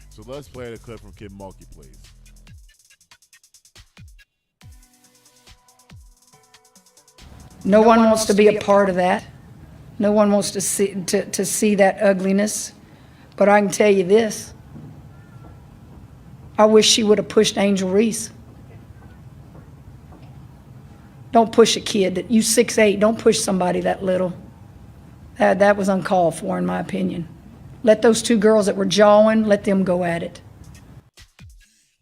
So let's play the clip from Kim Mulkey, please. No one wants to be a part of that. No one wants to see that ugliness. But I can tell you this. I wish she would have pushed Angel Reese. Don't push a kid. You 6'8", don't push somebody that little. That was uncalled for, in my opinion. Let those 2 girls that were jawing, let them go at it.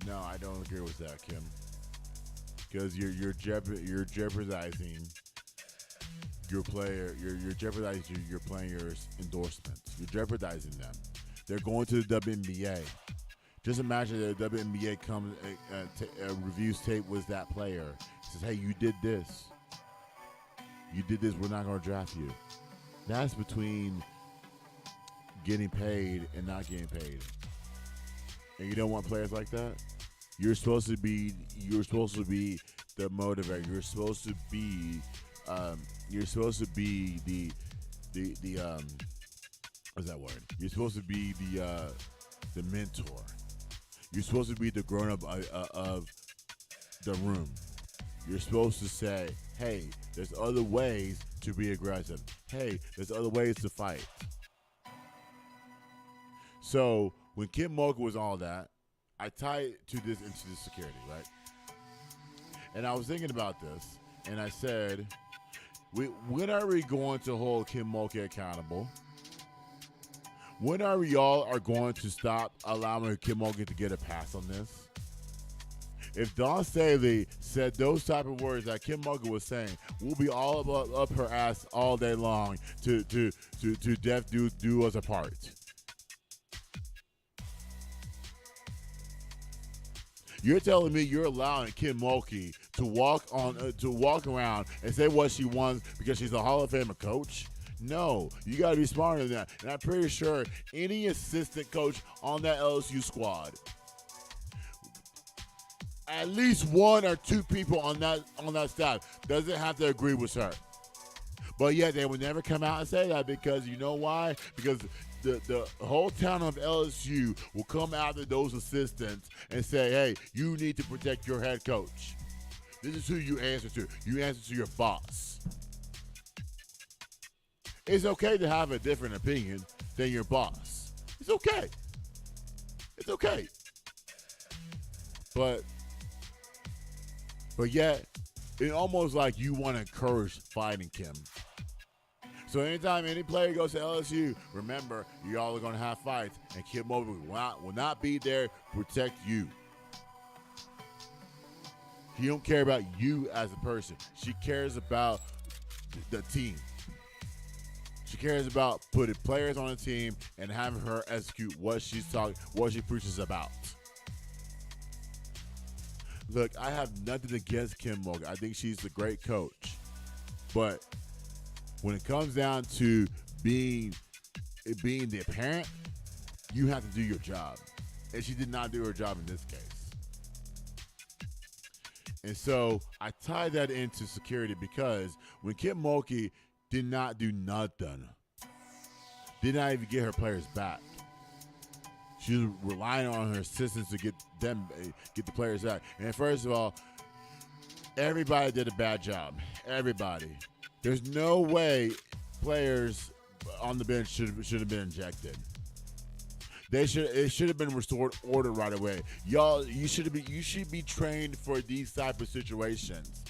No, I don't agree with that, Kim. Because you're jeopardizing your player. You're jeopardizing your players' endorsements. You're jeopardizing them. They're going to the WNBA. Just imagine that the WNBA comes reviews tape with that player. Says, hey, you did this. You did this. We're not going to draft you. That's between getting paid and not getting paid. And you don't want players like that? You're supposed to be the motivator. You're supposed to be the what's that word? You're supposed to be the mentor. You're supposed to be the grown-up of the room. You're supposed to say, hey, there's other ways to be aggressive. Hey, there's other ways to fight. So when Kim Mulkey was all that, I tied into the security, right? And I was thinking about this, and I said, when are we going to hold Kim Mulkey accountable? When are we all going to stop allowing Kim Mulkey to get a pass on this? If Dawn Staley said those type of words that Kim Mulkey was saying, we'll be all up her ass all day long to death do us apart. You're telling me you're allowing Kim Mulkey to walk around and say what she wants because she's a Hall of Famer coach? No, you got to be smarter than that. And I'm pretty sure any assistant coach on that LSU squad, at least 1 or 2 people on that staff doesn't have to agree with her. But yet they would never come out and say that because you know why? Because the whole town of LSU will come after those assistants and say, hey, you need to protect your head coach. This is who you answer to. You answer to your boss. It's okay to have a different opinion than your boss. It's okay. It's okay. But yet, it's almost like you want to encourage fighting, Kim. So anytime any player goes to LSU, remember, you all are going to have fights, and Kim Mulkey will not be there to protect you. She don't care about you as a person. She cares about the team. She cares about putting players on a team and having her execute what she preaches about. Look, I have nothing against Kim Mulkey. I think she's a great coach. But when it comes down to being the parent, you have to do your job. And she did not do her job in this case. And so I tie that into security because when Kim Mulkey did not do nothing, did not even get her players back, she was relying on her assistants to get the players back. And first of all, everybody did a bad job. Everybody. There's no way players on the bench should have been injected. It should have been restored order right away. Y'all, you should be trained for these type of situations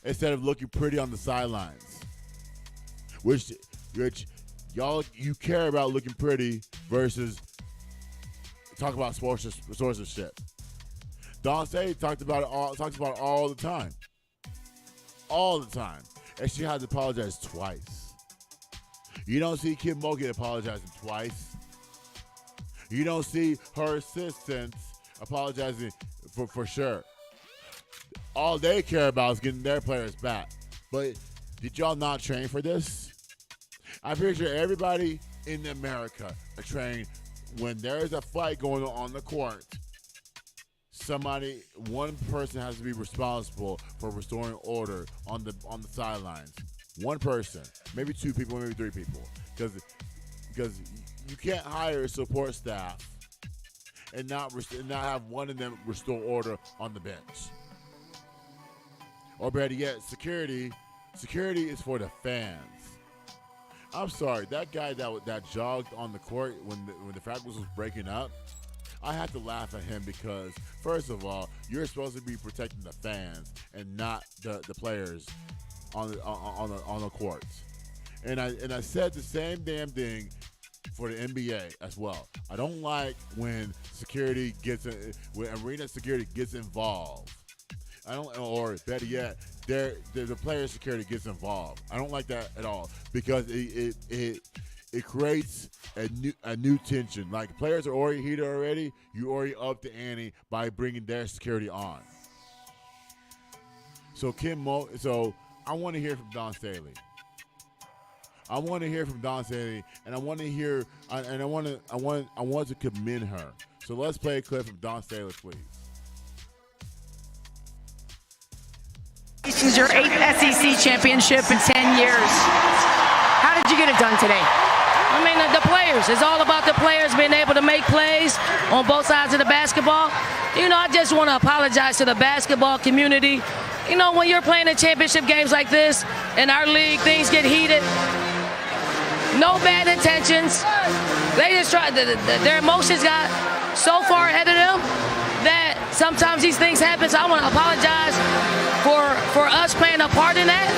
instead of looking pretty on the sidelines. Which y'all, you care about looking pretty versus talk about sponsorship. Dawn Staley talks about it all the time. All the time. And she had to apologize twice. You don't see Kim Mulkey apologizing twice. You don't see her assistants apologizing for sure. All they care about is getting their players back. But did y'all not train for this? I'm pretty sure everybody in America are trained when there's a fight going on the court. One person has to be responsible for restoring order on the sidelines. One person, maybe two people, maybe three people, because you can't hire a support staff and not have one of them restore order on the bench. Or better yet, security. Security is for the fans. I'm sorry, that guy that jogged on the court when the Falcons was breaking up, I have to laugh at him because, first of all, you're supposed to be protecting the fans and not the players on the court. And I said the same damn thing for the NBA as well. I don't like when arena security gets involved. Or better yet, the player security gets involved. I don't like that at all because it creates a new tension. Like players are already heated already. You already up the ante by bringing their security on. So I want to hear from Dawn Staley. I want to hear from Dawn Staley, and I want to commend her. So let's play a clip from Dawn Staley, please. This is your 8th SEC championship in 10 years. How did you get it done today? I mean, the players. It's all about the players being able to make plays on both sides of the basketball. I just want to apologize to the basketball community. When you're playing in championship games like this, in our league, things get heated. No bad intentions. They just tried. Their emotions got so far ahead of them that sometimes these things happen. So I want to apologize for us playing a part in that,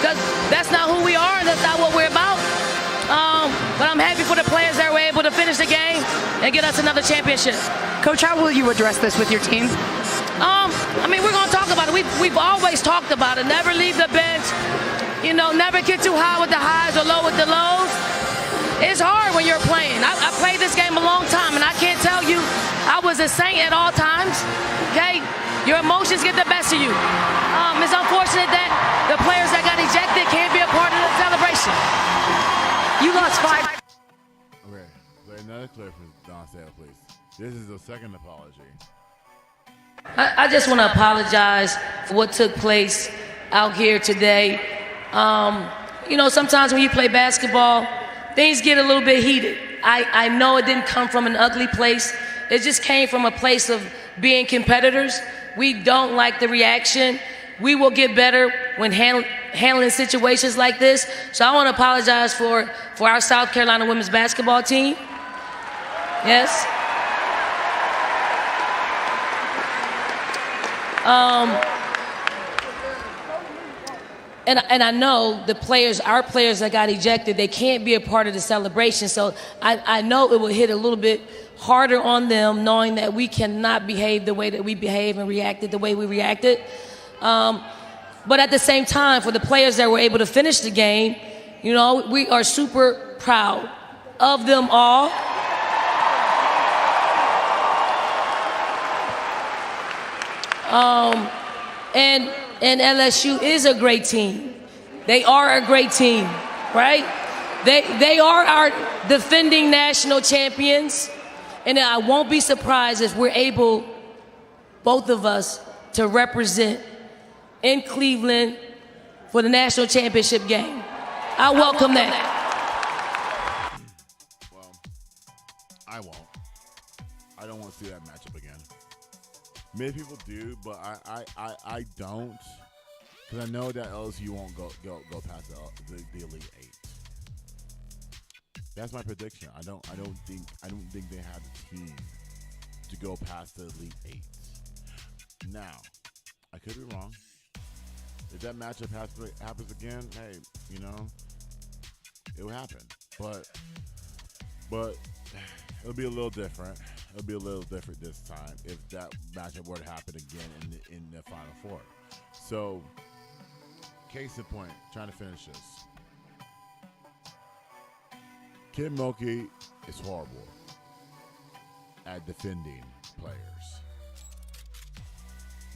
because that's not who we are and that's not what we're about. But I'm happy for the players that were able to finish the game and get us another championship. Coach, how will you address this with your team? We're going to talk about it. We've always talked about it. Never leave the bench. Never get too high with the highs or low with the lows. It's hard when you're playing. I played this game a long time, and I can't tell you I was a saint at all times. Okay? Your emotions get the best of you. It's unfortunate that the players that got ejected can't be a part of the celebration. You lost 5. Okay, play another clip from Dawn Staley, please. This is the second apology. I just want to apologize for what took place out here today. Sometimes when you play basketball, things get a little bit heated. I know it didn't come from an ugly place. It just came from a place of being competitors. We don't like the reaction. We will get better when handling situations like this. So I want to apologize for our South Carolina women's basketball team. Yes. and I know our players that got ejected, they can't be a part of the celebration. So I know it will hit a little bit harder on them, knowing that we cannot behave the way that we behave and reacted the way we reacted. But at the same time, for the players that were able to finish the game, you know, we are super proud of them all. And LSU is a great team. They are a great team, right? They are our defending national champions. And I won't be surprised if we're able, both of us, to represent in Cleveland for the national championship game. I welcome that. Well, I won't. I don't want to see that matchup again. Many people do, but I don't, because I know that LSU won't go past the Elite Eight. That's my prediction. I don't think they have the team to go past the Elite Eight. Now, I could be wrong. If that matchup happens again, hey, you know, it will happen. But it'll be a little different. It'll be a little different this time if that matchup were to happen again in the Final Four. So, case in point, trying to finish this. Kim Mulkey is horrible at defending players.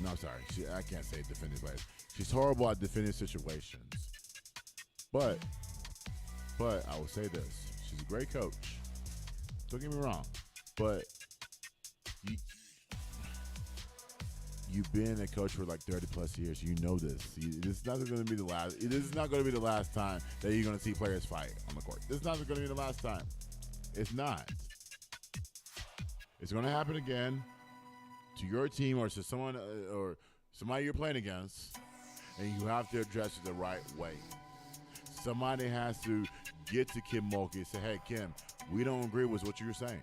No, I'm sorry. I can't say defending players. She's horrible at defending situations. But I will say this. She's a great coach. Don't get me wrong. But you've been a coach for like 30 plus years. You know this. This is not going to be the last. This is not going to be the last time that you're going to see players fight on the court. This is not going to be the last time. It's not. It's going to happen again to your team or to someone or somebody you're playing against, and you have to address it the right way. Somebody has to get to Kim Mulkey and say, "Hey, Kim, we don't agree with what you're saying."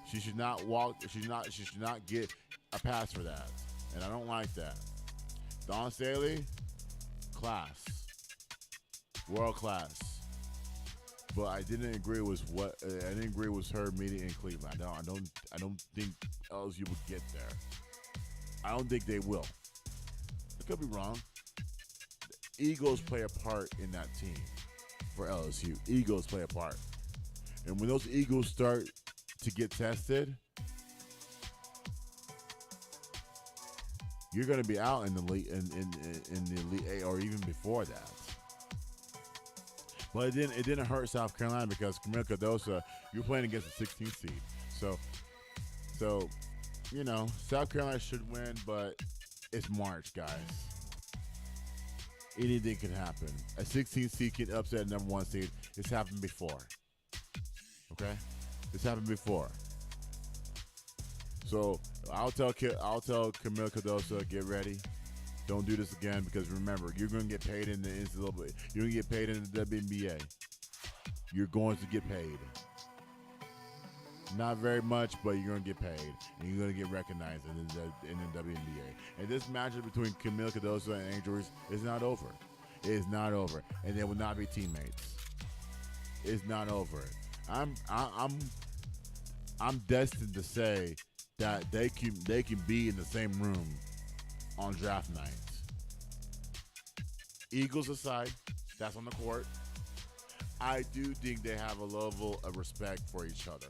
She should not she should not get a pass for that. And I don't like that. Dawn Staley, class. World class. But I didn't agree with her meeting in Cleveland. I don't think LSU would get there. I don't think they will. I could be wrong. The Eagles play a part in that team for LSU. Eagles play a part. And when those Eagles start to get tested, you're going to be out in the Elite Eight or even before that. But it didn't hurt South Carolina because Camille Cardoso, you're playing against a 16th seed. So you know, South Carolina should win, but it's March, guys. Anything can happen. A 16th seed can upset a number 1 seed. It's happened before. Okay? This happened before. So I'll tell Camille Cardoso, get ready. Don't do this again, because remember, you're going to get paid in the NCAA. You're going to get paid in the WNBA. You're going to get paid. Not very much, but you're going to get paid, and you're going to get recognized in the WNBA. And this matchup between Camille Cardoso and Angel Reese is not over. It is not over, and they will not be teammates. It's not over. I'm destined to say that they can be in the same room on draft night. Eagles aside, that's on the court. I do think they have a level of respect for each other.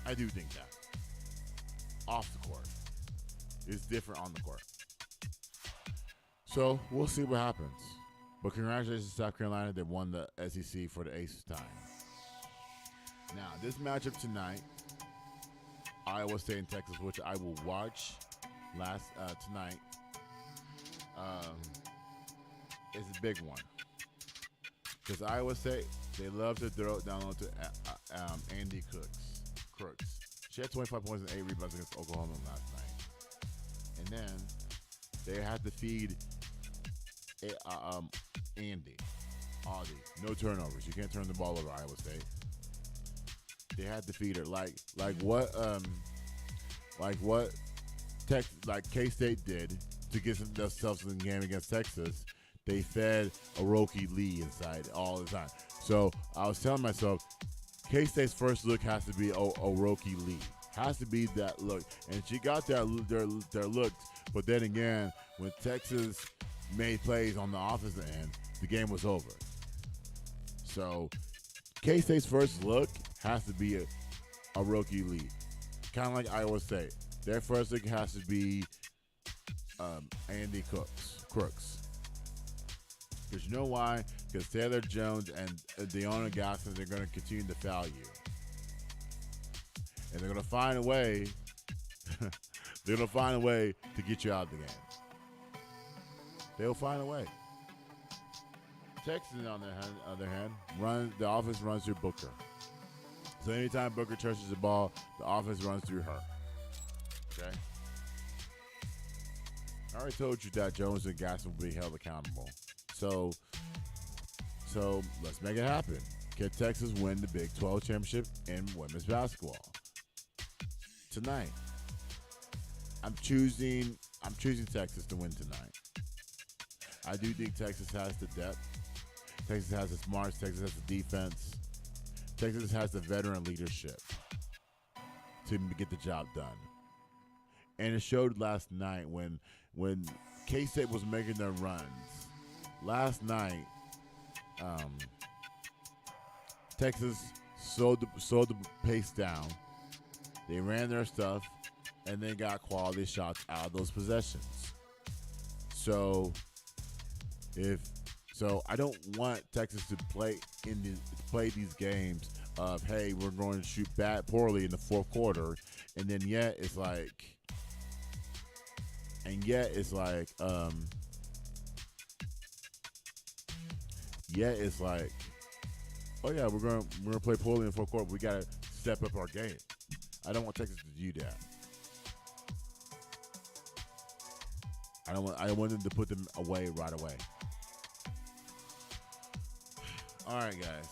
I do think that. Off the court. It's different on the court. So we'll see what happens. But congratulations to South Carolina. They won the SEC for the 8th time. Now, this matchup tonight, Iowa State and Texas, which I will watch tonight, is a big one. Because Iowa State, they love to throw it down to Andy Crooks. She had 25 points and 8 rebounds against Oklahoma last night. And then they had to feed Andy, Audie. No turnovers. You can't turn the ball over Iowa State. They had to feed her like what K-State did to get themselves in the game against Texas, they fed a Roki Lee inside all the time. So I was telling myself, K-State's first look has to be Roki Lee. Has to be that look. And she got their looks. But then again, when Texas made plays on the offensive end, the game was over. So K-State's first look has to be a Roki Lee. Kind of like Iowa State. Their first look has to be Andy Crooks. Because you know why? Because Taylor Jones and Deanna Gaston are going to continue to foul you. And they're going to find a way. They're going to find a way to get you out of the game. They'll find a way. Texas, on the other hand, the offense runs through Booker. So anytime Booker touches the ball, the offense runs through her. Okay? I already told you that Jones and Gaston will be held accountable. So let's make it happen. Can Texas win the Big 12 championship in women's basketball tonight? I'm choosing Texas to win tonight. I do think Texas has the depth. Texas has the smarts. Texas has the defense. Texas has the veteran leadership to get the job done. And it showed last night when K-State was making their runs. Last night, Texas slowed the pace down. They ran their stuff, and they got quality shots out of those possessions. So I don't want Texas to play these games of, hey, we're going to shoot poorly in the fourth quarter, and then yet it's like, oh yeah, we're gonna play poorly in the fourth quarter. We gotta step up our game. I don't want Texas to do that. I want them to put them away right away. All right, guys.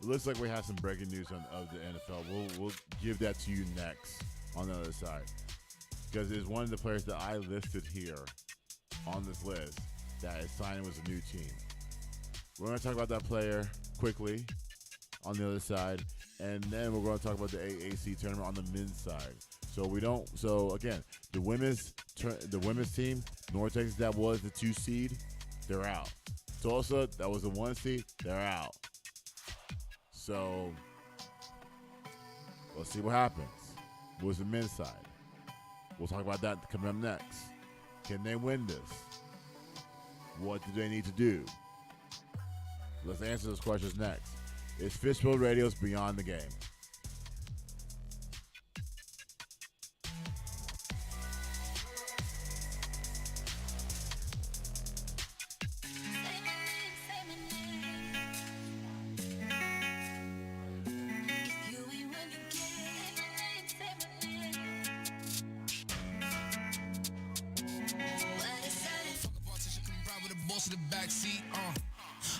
It looks like we have some breaking news of the NFL. We'll give that to you next on the other side, because it's one of the players that I listed here on this list that is signing with a new team. We're going to talk about that player quickly on the other side, and then we're going to talk about the AAC tournament on the men's side. So again, the women's team, North Texas, that was the 2 seed, they're out. Tulsa, that was the 1 seed, they're out. So let's see what happens. What was the men's side? We'll talk about that coming up next. Can they win this? What do they need to do? Let's answer those questions next. It's Fishbowl Radio's Beyond the Game.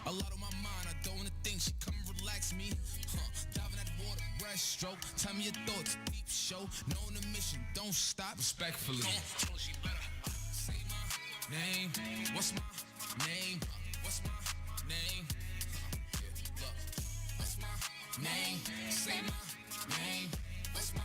A lot on my mind, I don't wanna think. She come relax me. Diving at the water, breaststroke. Tell me your thoughts, deep show. Know the mission, don't stop. Respectfully. She better say my name. What's my name? What's my name? Look, what's my name? Say my name. What's my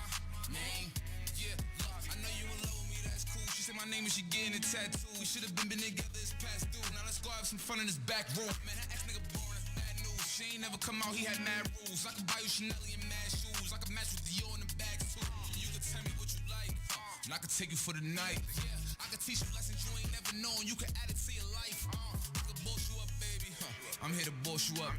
name? Yeah, look, I know you in love with me, that's cool. She said my name and she getting a tattoo. We should have been together, it's past due. Now let's go have some fun in this back room. Man, that ex nigga born, that's bad news. She ain't never come out, he had mad rules. I could buy you Chanel and mad shoes. I could match with Dior in the bags too. You could tell me what you like, and I could take you for the night. Yeah, I could teach you lessons you ain't never known. You could add it to your life. I could boss you up, baby. I'm here to boss you up. I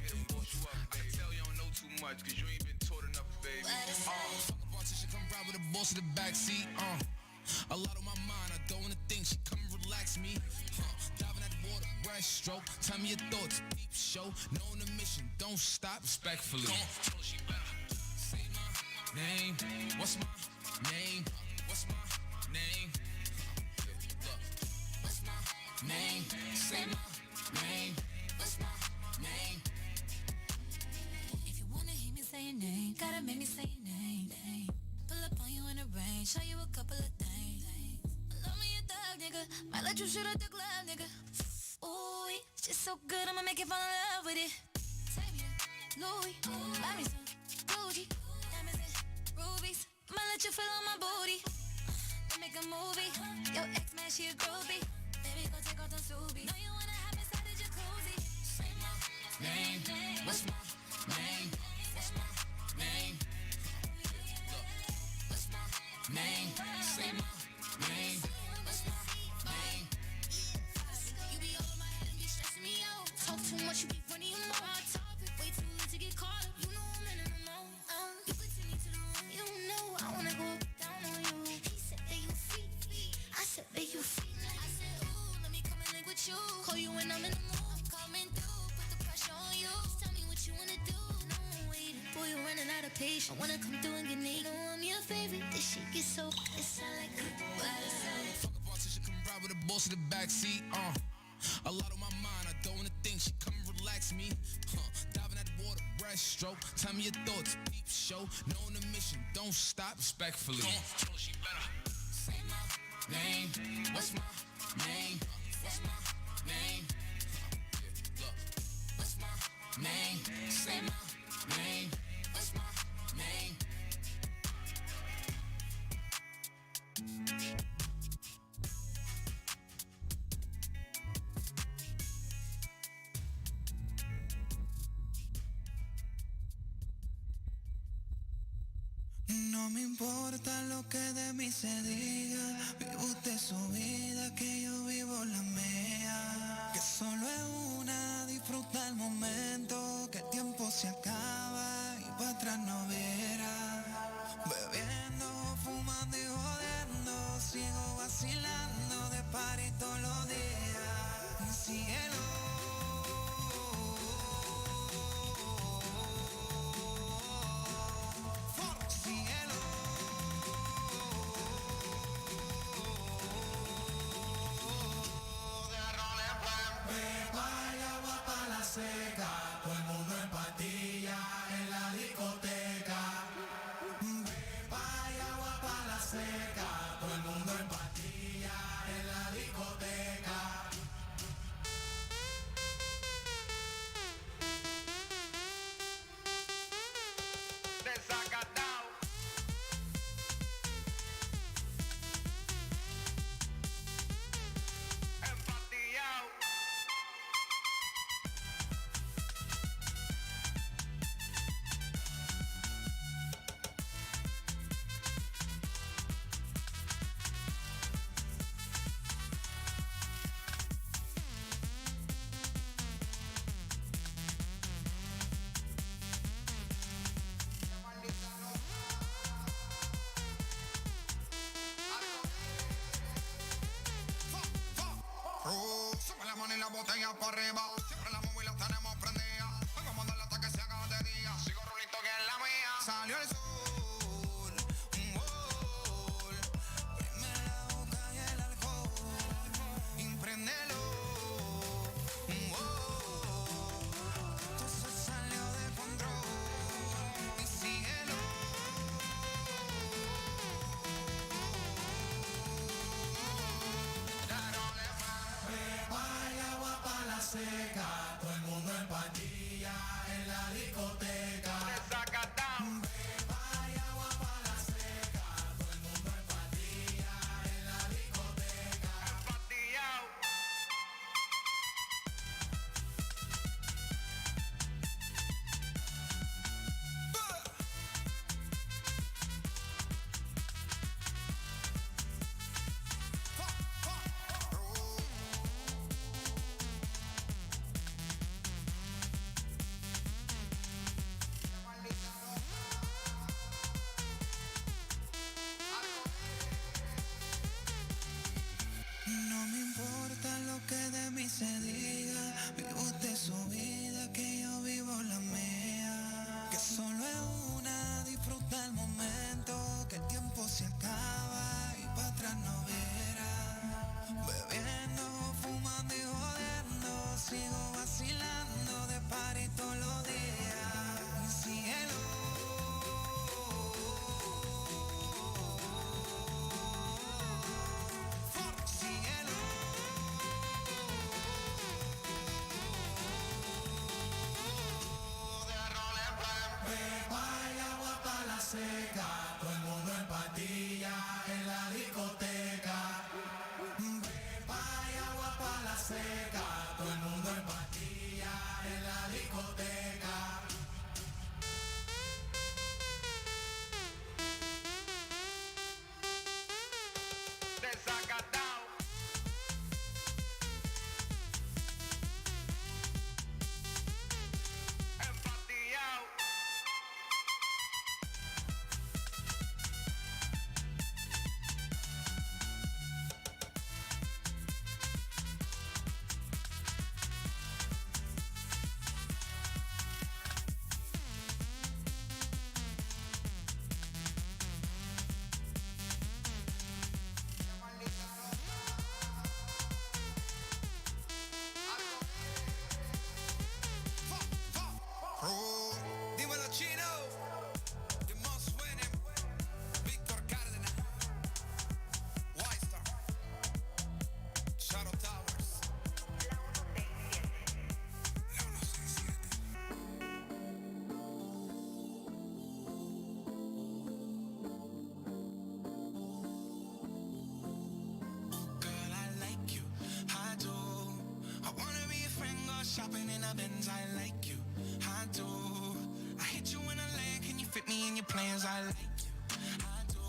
can tell you don't know too much, cause you ain't been taught enough, baby. Fuck a politician, come ride with the boss in the backseat. A lot on my mind, I don't wanna think. She come relax me. Diving at the water, breaststroke. Tell me your thoughts, deep show. Knowing the mission, don't stop. Respectfully. She better say my name. What's my name? What's my name? Look, what's my name? Say my name. What's my name? If you wanna hear me say your name, gotta make me say your name. Pull up on you in the rain, show you a couple of things. Love me a thug, nigga. Might let you shoot at the club, nigga. Ooh, it's just so good, I'ma make you fall in love with it. Take me to Louis, buy me some Gucci, diamonds and rubies. Might let you feel on my booty. Don't make a movie. Your ex man, she a groupie. Baby, go take off them Subies. Know you wanna hop inside the jacuzzi. Say my name. What's my name? What's my name? Look. What's my name? Say my name. What's my name? You be all in my head and be stressing me out. Talk too much, you be running your mouth. Topic way too late to get caught up. You know I'm in the mode. You put me to the room. You know I wanna go down on you. He said that you freak. I said that you freak. I said, ooh, let me come and link with you. Call you when I'm in the mood. I'm coming through. Put the pressure on you. Just tell me what you wanna do. No, I'm waiting. Boy, you're running out of patience. I wanna come through and get naked. You know I'm your favorite. This shit gets so. It sound like Fuck a politician, come ride with the boss in the backseat. A lot on my mind, I don't wanna think. She come and relax me. Diving at the water, breaststroke. Tell me your thoughts, deep show. Knowing the mission, don't stop respectfully. Tell her she better say my name. What's my name? What's my name? Look. What's my name? Say my name. What's my name? No me importa lo que de mí se diga. Vive usted su vida, que yo vivo la mía. Que solo es una, disfruta el momento. Que el tiempo se acaba y para atrás no verá. Bebiendo, fumando y jodiendo. Sigo vacilando de party todos los días. Cielo. Seca, todo el mundo en patilla en la discoteca. Beba y agua para la seca, todo el mundo en patilla en la discoteca. Desacatado. Empatillado. Sube la mano y la botella para arriba. Siempre la móvil la tenemos prendida. Vamos a mandarla hasta que se haga de día. Sigo rulito que es la mía. Salió el sol, un gol. Prime la boca y el alcohol. Impréndelo, un gol. Esto se salió de control. Y síguelo. Beba y agua para la seca, todo el mundo en patilla en la discoteca. Desacatado. Beba y agua para la seca, todo el mundo en patilla en la discoteca. Empatillado. todo el mundo en pastilla en la discoteca. Desacatado. Empatillao. Dímelo chino, the most winning, Víctor Cárdenas, White Star, Shadow Towers, La 167. Girl, I like you, I do. I wanna be a friend, go shopping in a Benz, I like you, I do. I hit you in a leg, can you fit me in your plans? I like you, I do.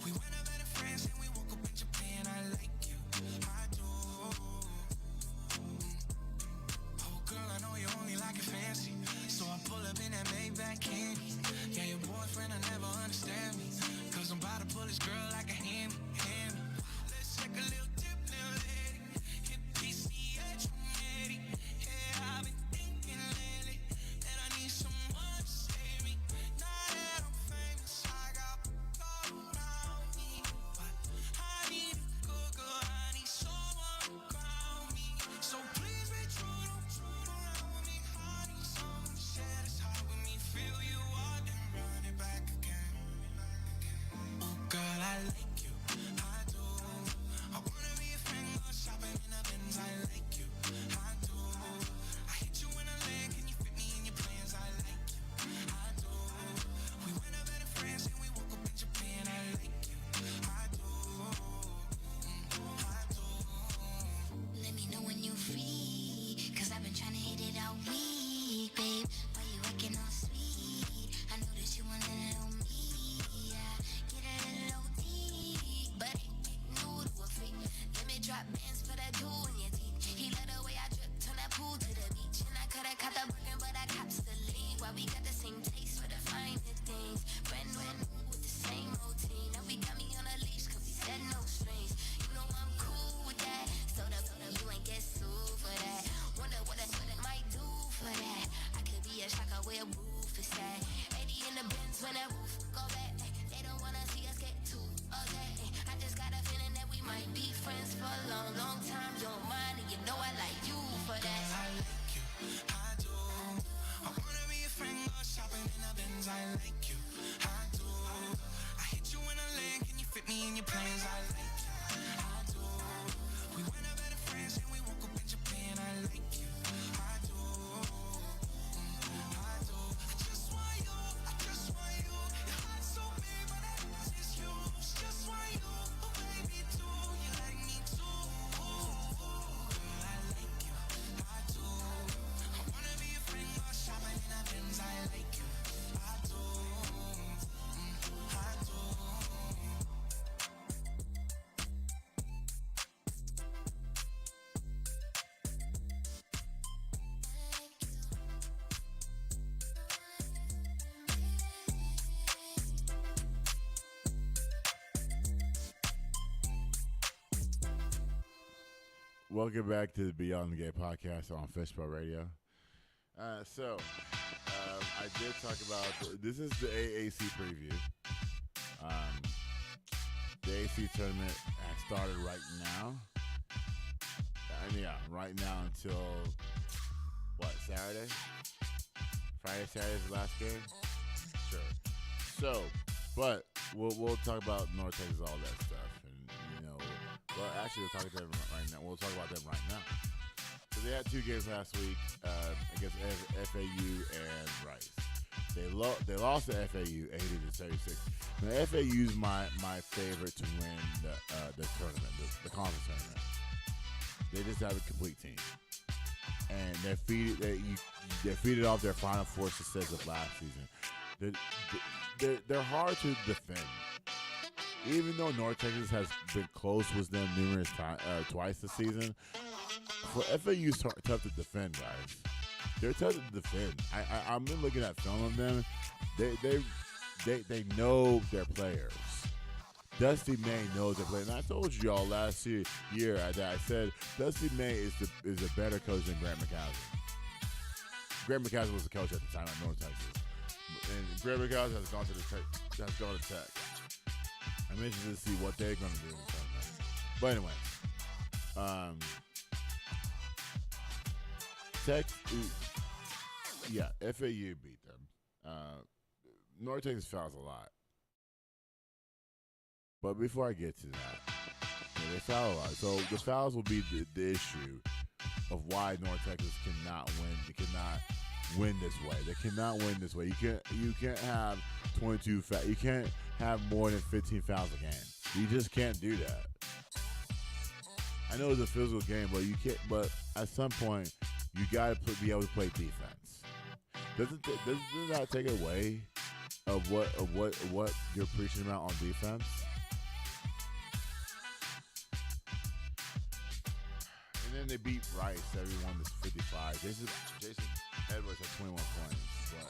We went up better friends and we woke up in Japan. I like you, I do. Oh girl, I know you only like it fancy, so I pull up in that Maybach candy. Yeah, your boyfriend will never understand me, cause I'm about to pull this girl like a hammy, hammy. Let's take a little dip, little lady. Hit PCH from Eddie. Yeah, I've been thinking lately that I need someone to save me. Now that I'm famous, I got gold around me, but I need a good girl, I need someone to ground me. So please be true, don't around with me. I need someone to share this heart with me. Feel you out and run it back again. Oh girl, I like you, I do. I wanna be a friend, go shopping in a Benz. I like you, I do. I hit you in a leg, can you fit me in your plans? I like you, I do. We went up better friends and we woke up in Japan. I like you, I do. I do. Let me know when you free, cause I've been trying to hit it out weak, babe. Why you acting all sweet? I know that you want a little me, yeah. Get a little deep, but ain't new to a freak. Let me drop bands for that jewel in your teeth. He let the way I drip, turn that pool to the beach. And I coulda caught the Birkin, but I cops the lead. Why we got the same taste for the finer things? Brand new with the same routine. Now we got me on a leash, cause we said no strings. You know I'm cool with that. So you ain't get sued for that. Wonder what it might do for that. I could be a shocker where a roof is at. 80 in the Benz when that roof go back. They don't wanna see us get too upset. I just got a feeling that we might be friends for a long, long time. You don't mind, and you know I like you for that. Girl, I like you, I do. I wanna be a friend, go shopping in a Benz. I like you, I do. I hit you in a leg, can you fit me in your plans? I like you, I do. We went up better friends and we woke up in Japan. I like you, I do. I do. I just want you, I just want you. Your heart's so big, but that is huge. Just want you, oh baby, too. You like me too. Girl, I like you, I do. I wanna be a friend, go shopping in a Benz. I like you, I do. I do. Welcome back to the Beyond the Gay podcast on Fishbowl Radio. I did talk about this is the AAC preview. The AAC tournament has started right now. Right now until what, Saturday? Friday, Saturday's the last game. Sure. So, but we'll talk about North Texas, all that stuff, and well, actually, we'll talk about them right now. We'll talk about them right now. So they had two games last week against FAU and Rice. They lost to FAU 80-36. Now FAU's my favorite to win the tournament, the conference tournament. They just have a complete team. and they feeded off their Final Four success of last season. They're hard to defend. Even though North Texas has been close with them numerous times, twice this season, for FAU it's tough to defend, guys. They're tough to defend. I've been looking at film of them. They know their players. Dusty May knows their players. And I told you all last year that I said Dusty May is a better coach than Grant McCaslin. Grant McCaslin was the coach at the time at North Texas, and Grant McCaslin has gone to Tech. I'm interested to see what they're going to do in the tournament. But anyway, Tech, FAU beat them. North Texas fouls a lot. But before I get to that, they foul a lot. So the fouls will be the issue of why North Texas cannot win. They cannot win this way. They cannot win this way. You can't have 22 fouls. You can't have more than 15 fouls a game. You just can't do that. I know it's a physical game, but you can't. But at some point, you gotta be able to play defense. Doesn't that take away of what you're preaching about on defense? And then they beat Rice 71-55. Jason Edwards had 21 points. But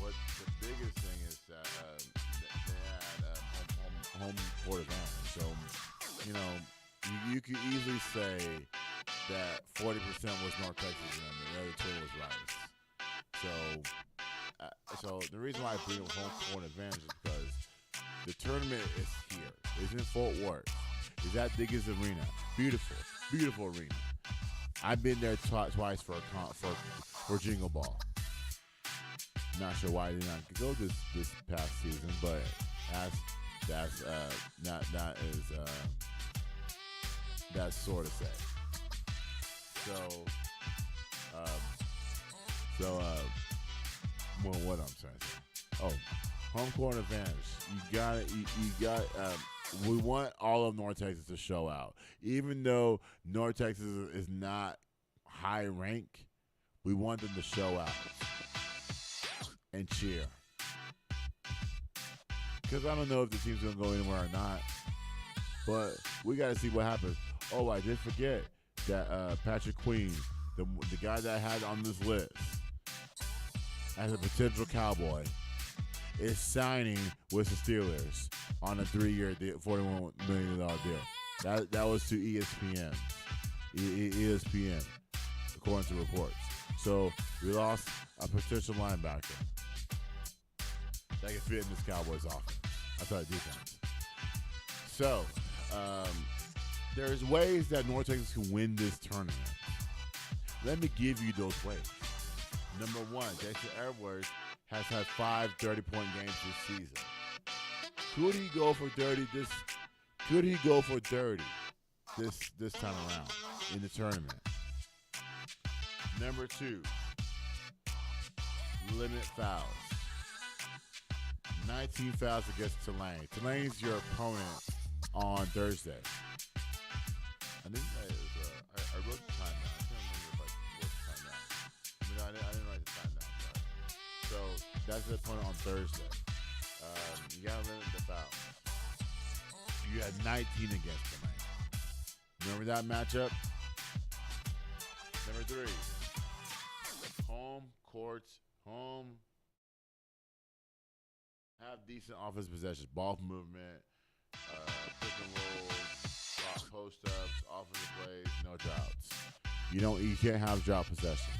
what the biggest thing is that they had home court advantage. So, you could easily say that 40% was North Texas and the other 20 was Rice. So the reason why I bring up home court advantage is because the tournament is here. It's in Fort Worth. It's at Diggins Arena. Beautiful arena. I've been there twice for Jingle Ball. Not sure why I did not go this past season, but that's sort of sad. What I'm trying to say. Oh, home court advantage. You got. We want all of North Texas to show out, even though North Texas is not high rank. We want them to show out and cheer. Because I don't know if the team's gonna go anywhere or not, but we got to see what happens. Oh, I did forget that Patrick Queen, the guy that I had on this list as a potential Cowboy, is signing with the Steelers on a 3-year deal, $41 million deal. That was to ESPN. ESPN, according to reports. So we lost a potential linebacker that can fit in this Cowboys offense. That's our defense. So there's ways that North Texas can win this tournament. Let me give you those ways. Number one, Jason Edwards has had 5 30-point games this season. Could he go for 30 this time around in the tournament? Number 2, limit fouls. 19 fouls against Tulane. Tulane's your opponent on Thursday. I think that is, I wrote the time down. I can't remember if I wrote the time down. I didn't write the time down. Sorry. So that's the opponent on Thursday. You got to limit the foul. You had 19 against Tulane. Remember that matchup? Number 3, home courts, have decent offense possessions, ball movement, pick and roll, post-ups, offensive plays, no droughts. You can't have drought possessions.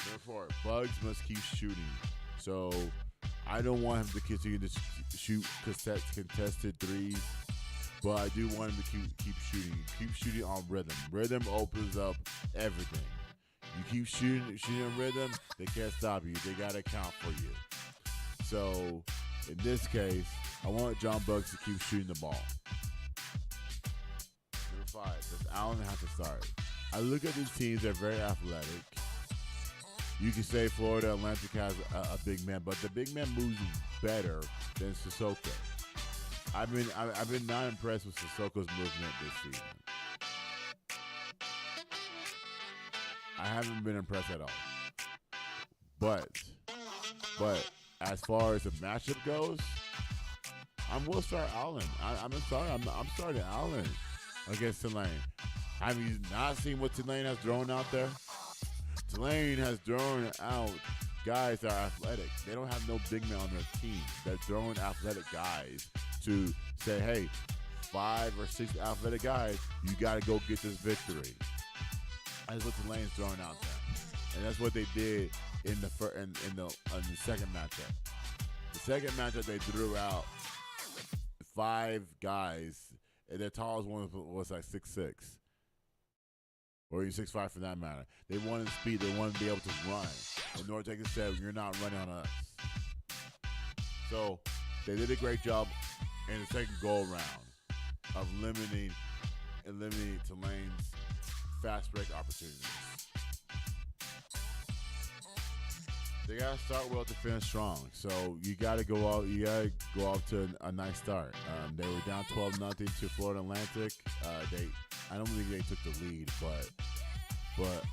Number 4, Bugs must keep shooting. So I don't want him to continue to shoot contested threes, but I do want him to keep shooting. Keep shooting on rhythm. Rhythm opens up everything. You keep shooting on rhythm, they can't stop you. They got to count for you. So in this case, I want John Bugs to keep shooting the ball. Number 5, does Allen have to start? I look at these teams, they're very athletic. You can say Florida Atlantic has a big man, but the big man moves better than Sissoko. I've been not impressed with Sissoko's movement this season. I haven't been impressed at all. But as far as the matchup goes, will start Allen. I'm starting Allen against Tulane. Have you not seen what Tulane has thrown out there? Tulane has thrown out guys that are athletic. They don't have no big men on their team. They're throwing athletic guys to say, hey, 5 or 6 athletic guys, you got to go get this victory. That's what Tulane's throwing out there, and that's what they did in the second matchup. The second matchup, they threw out 5 guys, and their tallest one was like 6'6", or even 6'5" for that matter. They wanted speed. They wanted to be able to run. And North Texas said, "You're not running on us." So they did a great job in the second go around of eliminating Tulane's fast break opportunities. They gotta start well to finish strong. So you gotta go off to a nice start. They were down 12-0 to Florida Atlantic. I don't think they took the lead, but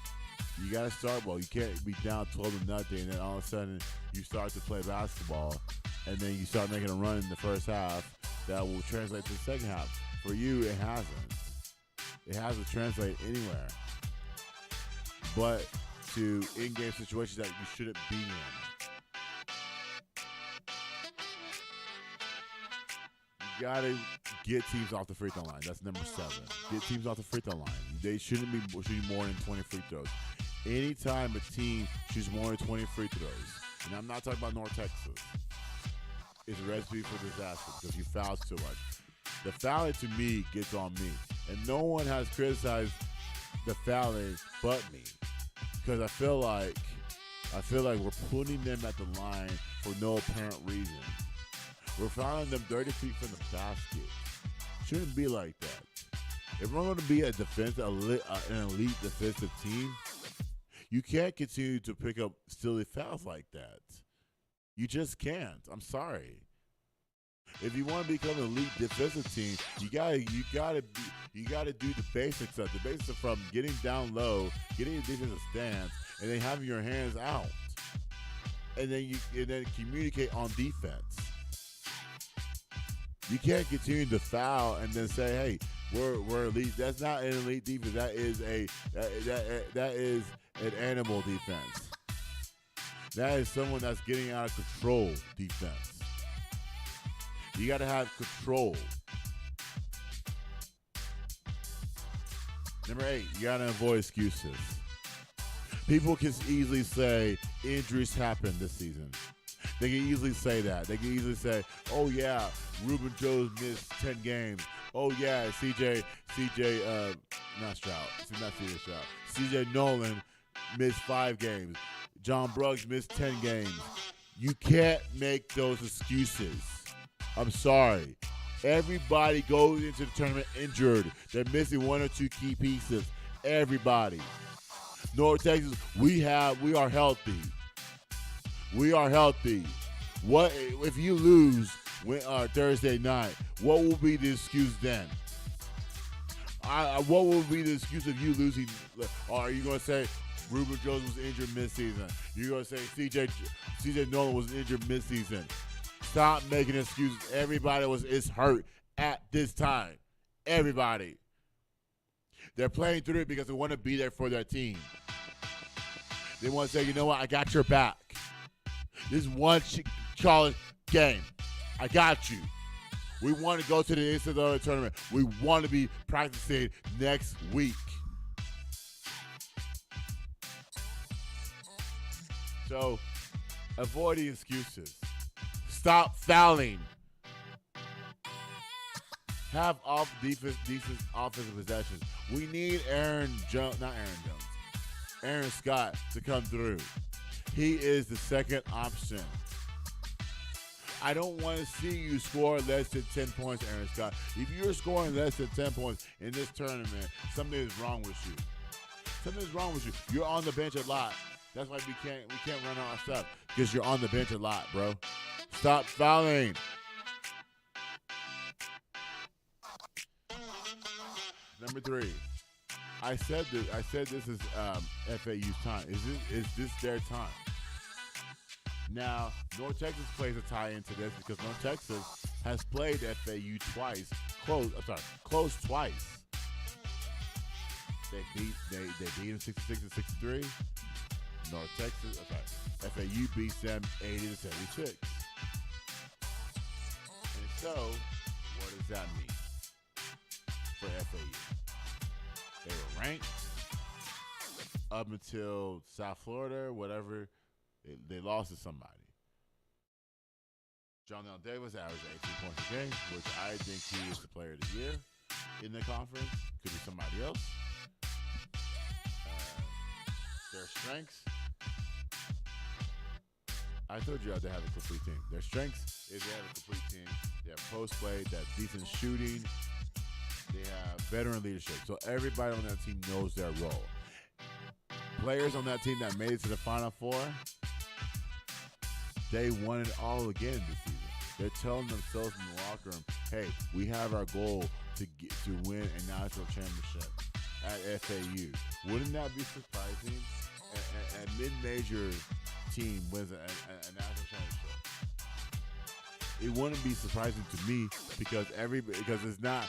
you gotta start well. You can't be down 12-0 and then all of a sudden you start to play basketball and then you start making a run in the first half that will translate to the second half. For you, it hasn't. It hasn't translated anywhere. But to in-game situations that you shouldn't be in. You gotta get teams off the free throw line. That's number 7. Get teams off the free throw line. They shouldn't be shooting more than 20 free throws. Anytime a team shoots more than 20 free throws, and I'm not talking about North Texas, it's a recipe for disaster because you foul too much. The fouling to me gets on me, and no one has criticized the fouling but me. Because I feel like we're putting them at the line for no apparent reason. We're fouling them 30 feet from the basket. Shouldn't be like that. If we're going to be an elite defensive team, you can't continue to pick up silly fouls like that. You just can't. I'm sorry. If you want to become an elite defensive team, you gotta do the basics of the basics from getting down low, getting your defensive stance, and then having your hands out, and then communicate on defense. You can't continue to foul and then say, "Hey, we're elite." That's not an elite defense. That is an animal defense. That is someone that's getting out of control defense. You got to have control. Number 8, you got to avoid excuses. People can easily say injuries happen this season. They can easily say that. They can easily say, "Oh yeah, Reuben Jones missed 10 games. Oh yeah, CJ Nolan missed 5 games. John Bruggs missed 10 games." You can't make those excuses. I'm sorry. Everybody goes into the tournament injured. They're missing 1 or 2 key pieces. Everybody. North Texas, we are healthy. We are healthy. What if you lose Thursday night? What will be the excuse then? What will be the excuse of you losing? Are you going to say Reuben Jones was injured mid-season? You're going to say CJ Nolan was injured mid-season? Stop making excuses. Everybody is hurt at this time. Everybody. They're playing through it because they want to be there for their team. They want to say, "You know what? I got your back. This is one college game. I got you. We want to go to the NCAA tournament. We want to be practicing next week." So, avoid the excuses. Stop fouling. Have decent offensive possessions. We need Aaron Scott to come through. He is the second option. I don't want to see you score less than 10 points, Aaron Scott. If you're scoring less than 10 points in this tournament, something is wrong with you. Something is wrong with you. You're on the bench a lot. That's why we can't run our stuff, because you're on the bench a lot, bro. Stop fouling. Number 3, I said this is FAU's time. Is this their time? Now, North Texas plays a tie into this because North Texas has played FAU twice. Close twice. They beat them 66 and 63. North Texas, FAU beats them 80 to 76. And so, what does that mean for FAU? They were ranked up until South Florida, whatever. They lost to somebody. John L. Davis averaged 18 points a game, which I think he is the player of the year in the conference. Could be somebody else. Their strengths. I told you they have a complete team. Their strengths is they have a complete team. They have post play, they have decent shooting. They have veteran leadership. So everybody on that team knows their role. Players on that team that made it to the Final Four, they won it all again this season. They're telling themselves in the locker room, hey, we have our goal to win a national championship at FAU. Wouldn't that be surprising? A mid-major team wins a national championship. It wouldn't be surprising to me because it's not.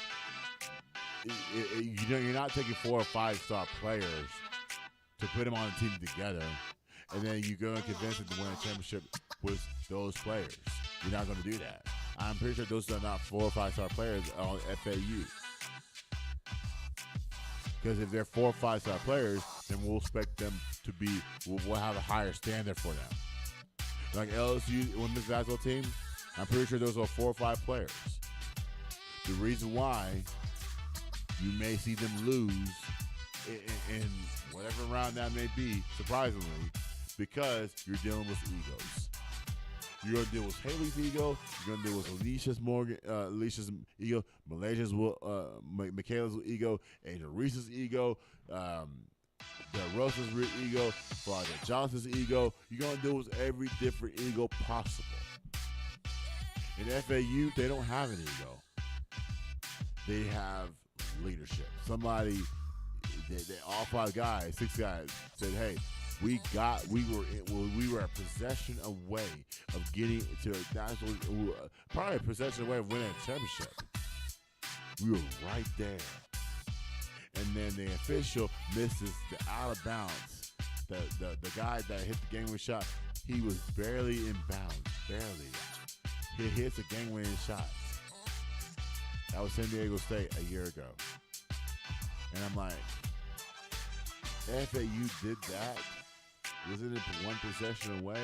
You're not taking 4 or 5 star players to put them on a team together, and then you're going to convince them to win a championship with those players. You're not going to do that. I'm pretty sure those are not 4 or 5 star players on FAU. Because if they're 4 or 5 star players, then we'll expect them to be. We'll have a higher standard for them. Like LSU women's basketball team, I'm pretty sure those are 4 or 5 players. The reason why you may see them lose in whatever round that may be, surprisingly, because you're dealing with egos. You're going to deal with Haley's ego. You're going to deal with Alicia's ego, Michaela's ego, Angel Reese's ego, DeRosa's ego, Florida Johnson's ego. You're going to deal with every different ego possible. In FAU, they don't have an ego. They have leadership. Somebody, they all 5 guys, 6 guys said, "Hey, we were a possession away of getting to a national, probably a possession away of winning a championship. We were right there." And then the official misses the out of bounds. The guy that hit the game-winning shot, he was barely in bounds, barely. He hits a game-winning shot. That was San Diego State a year ago. And I'm like, FAU did that? Wasn't it 1 possession away?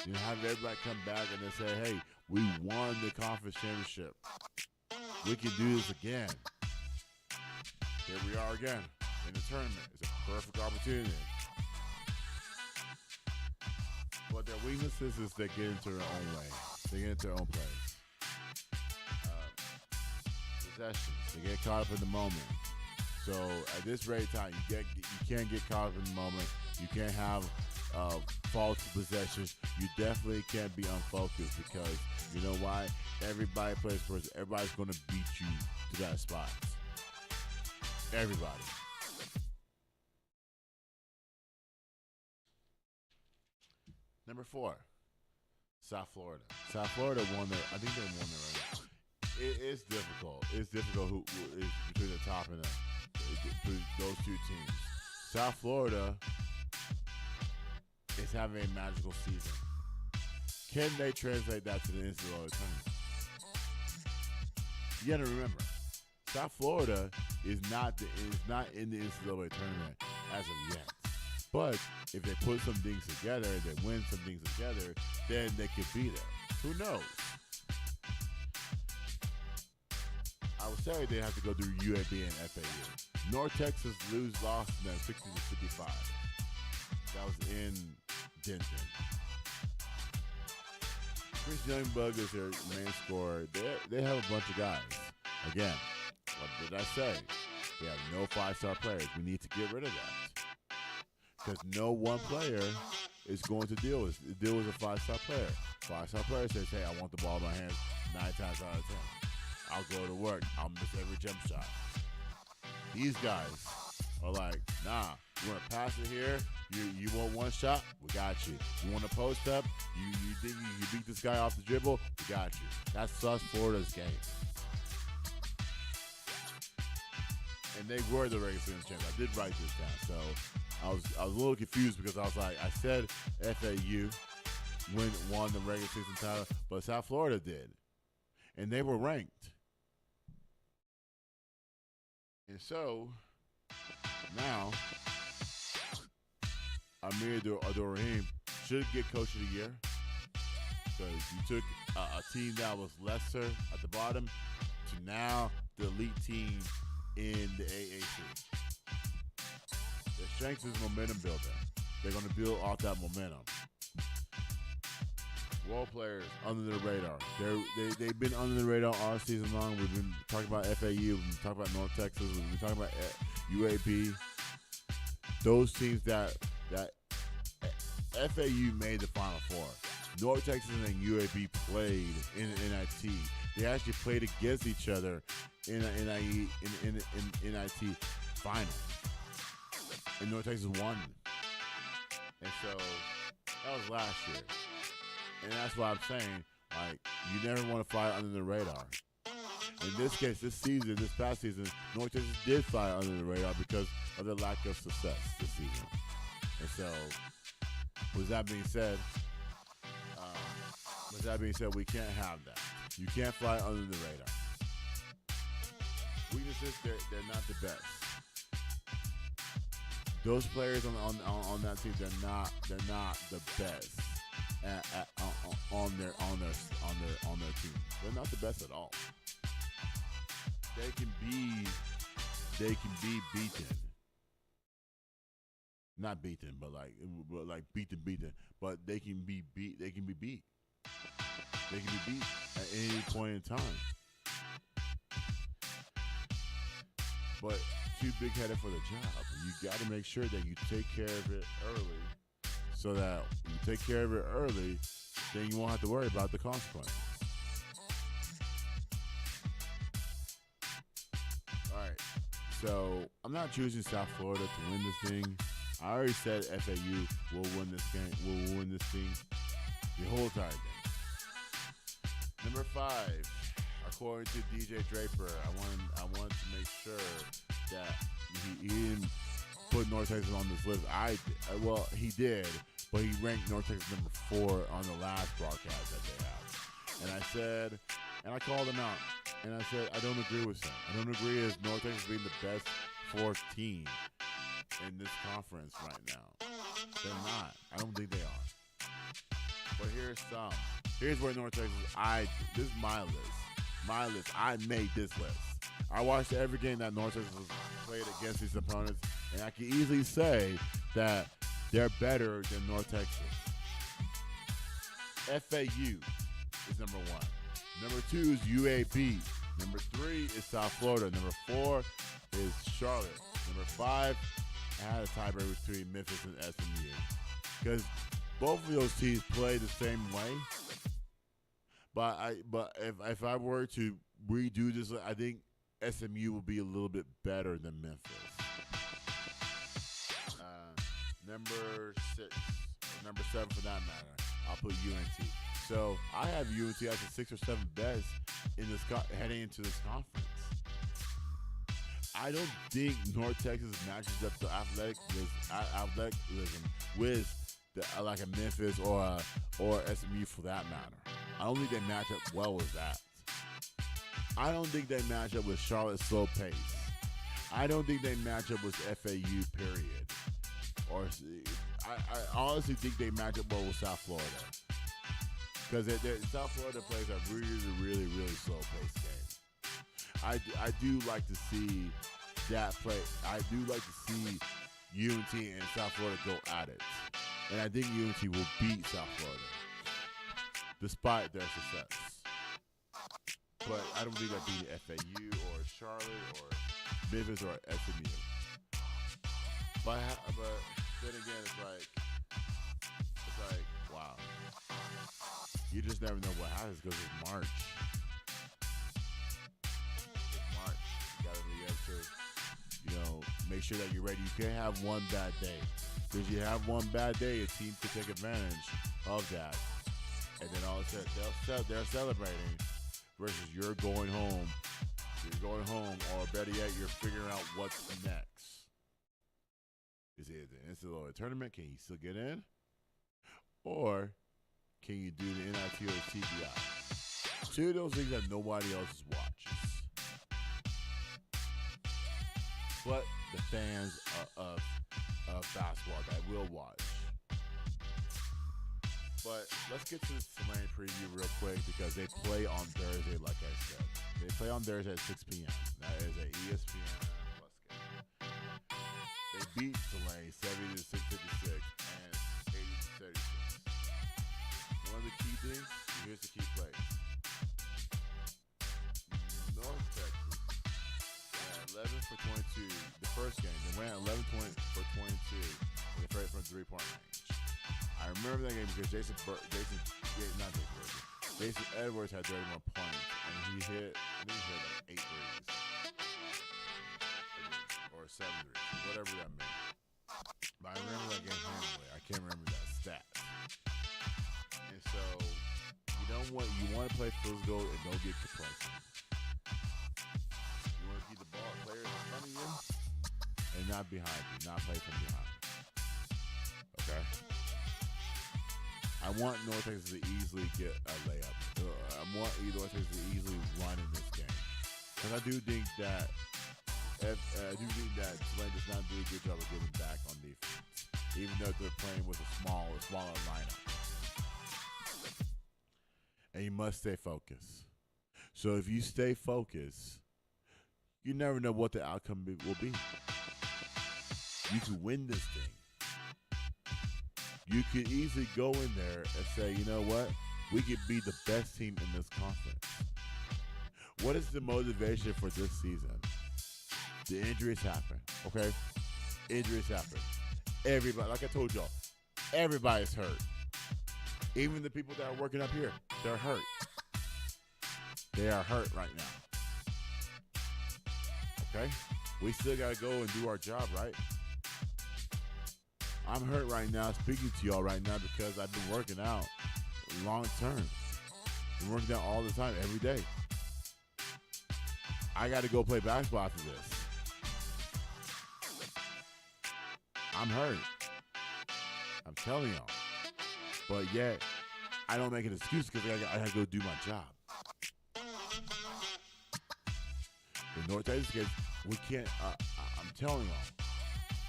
You know, have everybody come back and then say, hey, we won the conference championship. We can do this again. Here we are again in the tournament. It's a perfect opportunity. But their weaknesses is they get into their own way. They get into their own place. Possessions. They get caught up in the moment. So at this rate of time, you can't get caught up in the moment. You can't have false possessions. You definitely can't be unfocused because you know why? Everybody plays first. Everybody's going to beat you to that spot. Everybody. Number 4, South Florida. South Florida won their. I think they won their right. It's difficult. It's difficult who is between the top and those 2 teams. South Florida is having a magical season. Can they translate that to the NCAA tournament? You got to remember, South Florida is not in the NCAA tournament as of yet. But if they put some things together, they win some things together, then they could be there. Who knows? I would say they have to go through UAB and FAU. North Texas lost in that 60-55. That was in Denton. Chris Youngbug is their main scorer. They have a bunch of guys. Again, what did I say? We have no 5-star players. We need to get rid of that. Because no one player is going to deal with a 5-star player. 5-star player says, hey, I want the ball in my hands 9 times out of 10. I'll go to work. I'll miss every jump shot. These guys are like, nah, you want to pass it here? You want one shot? We got you. You want to post up? You think you beat this guy off the dribble? We got you. That's Florida's game. And they were the regular season champions. I did write this down, so I was a little confused because I was like, I said FAU won the regular season title, but South Florida did, and they were ranked. And so now Amir Abdur-Rahim should get Coach of the Year because you took a team that was lesser at the bottom to now the elite team in the AAC. Their strength is momentum builder. They're going to build off that momentum. Role players under the radar. They've been under the radar all season long. We've been talking about FAU. We've been talking about North Texas. We've been talking about UAB. Those teams that FAU made the Final Four. North Texas and UAB played in NIT. They actually played against each other in NIT final. And North Texas won. And so that was last year. And that's why I'm saying, like, you never want to fly under the radar. In this case, this past season, North Texas did fly under the radar because of the lack of success this season. And so, with that being said, we can't have that. You can't fly under the radar. Weaknesses, they're not the best. Those players on that team, they're not the best on their team. They're not the best at all. They can be beaten. Not beaten, but like beaten. But they can be beat. They can be beat. They can be beat at any point in time. But too big-headed for the job. You got to make sure that you take care of it early, so that when you take care of it early, then you won't have to worry about the consequences. All right. So I'm not choosing South Florida to win this thing. I already said FAU will win this game. Will win this thing. The whole entire thing. Number 5, according to DJ Draper, I wanted to make sure that he didn't put North Texas on this list. Well, he did, but he ranked North Texas number 4 on the last broadcast that they had. And I said, and I called him out, and I said, I don't agree with him. I don't agree as North Texas being the best 4th team in this conference right now. They're not. I don't think they are. But here's some. Here's where North Texas, this is my list. My list. I made this list. I watched every game that North Texas played against these opponents, and I can easily say that they're better than North Texas. FAU is number 1. Number 2 is UAB. Number 3 is South Florida. Number 4 is Charlotte. Number 5, I had a tiebreaker between Memphis and SMU. Because both of those teams play the same way. But if I were to redo this, I think SMU will be a little bit better than Memphis. Number 6, or number 7 for that matter, I'll put UNT. So I have UNT as the 6 or 7 best in this heading into this conference. I don't think North Texas matches up the athleticism with like a Memphis or SMU for that matter. I don't think they match up well with that. I don't think they match up with Charlotte's slow pace. I don't think they match up with FAU, period. Or I honestly think they match up well with South Florida. Because South Florida plays a really slow pace game. I do like to see that play. I do like to see UNT and South Florida go at it. And I think UNT will beat South Florida, despite their success. But I don't think they'll beat FAU or Charlotte or Memphis or SMU. But then again, it's like, wow. You just never know what happens because it's March. It's March. You Make sure that you're ready. You can't have one bad day. Because you have one bad day, a team could take advantage of that. And then all of a sudden, they're celebrating versus you're going home. You're going home, or better yet, you're figuring out what's next. Is it the NCAA tournament? Can you still get in? Or can you do the NIT or the TBI? Two of those things that nobody else watches. But the fans of basketball that will watch. But let's get to the Tulane preview real quick because they play on Thursday, like I said. They play on Thursday at 6 p.m. That is an ESPN Plus game. They beat Tulane 70 to 656 and 80 to 36. One of the key things, here's the key plays. North Texas ran 11 for 22 the first game. They ran 11 for 22 in the first from three-point range. I remember that game because Jason Edwards had 31 points, and he hit like 8 threes. Or 7 threes, whatever that meant. But I remember that game handily. I can't remember that stat. And so, you want to play physical and don't get complacent. You want to keep the players in front of you and not behind you, not play from behind. Okay? I want North Texas to easily get a layup. I want North Texas to easily run in this game. Because I do think that Tulane does not do a good job of getting back on defense, even though they're playing with a smaller lineup. And you must stay focused. So if you stay focused, you never know what the outcome will be. You can win this thing. You could easily go in there and say, you know what? We could be the best team in this conference. What is the motivation for this season? The injuries happen, okay? Injuries happen. Everybody, like I told y'all, everybody's hurt. Even the people that are working up here, they're hurt. They are hurt right now. Okay? We still got to go and do our job, right? I'm hurt right now speaking to y'all right now because I've been working out long term. Been working out all the time, every day. I got to go play basketball after this. I'm hurt. I'm telling y'all. But yet, I don't make an excuse because I got to go do my job. In North Texas case, we can't, I'm telling y'all,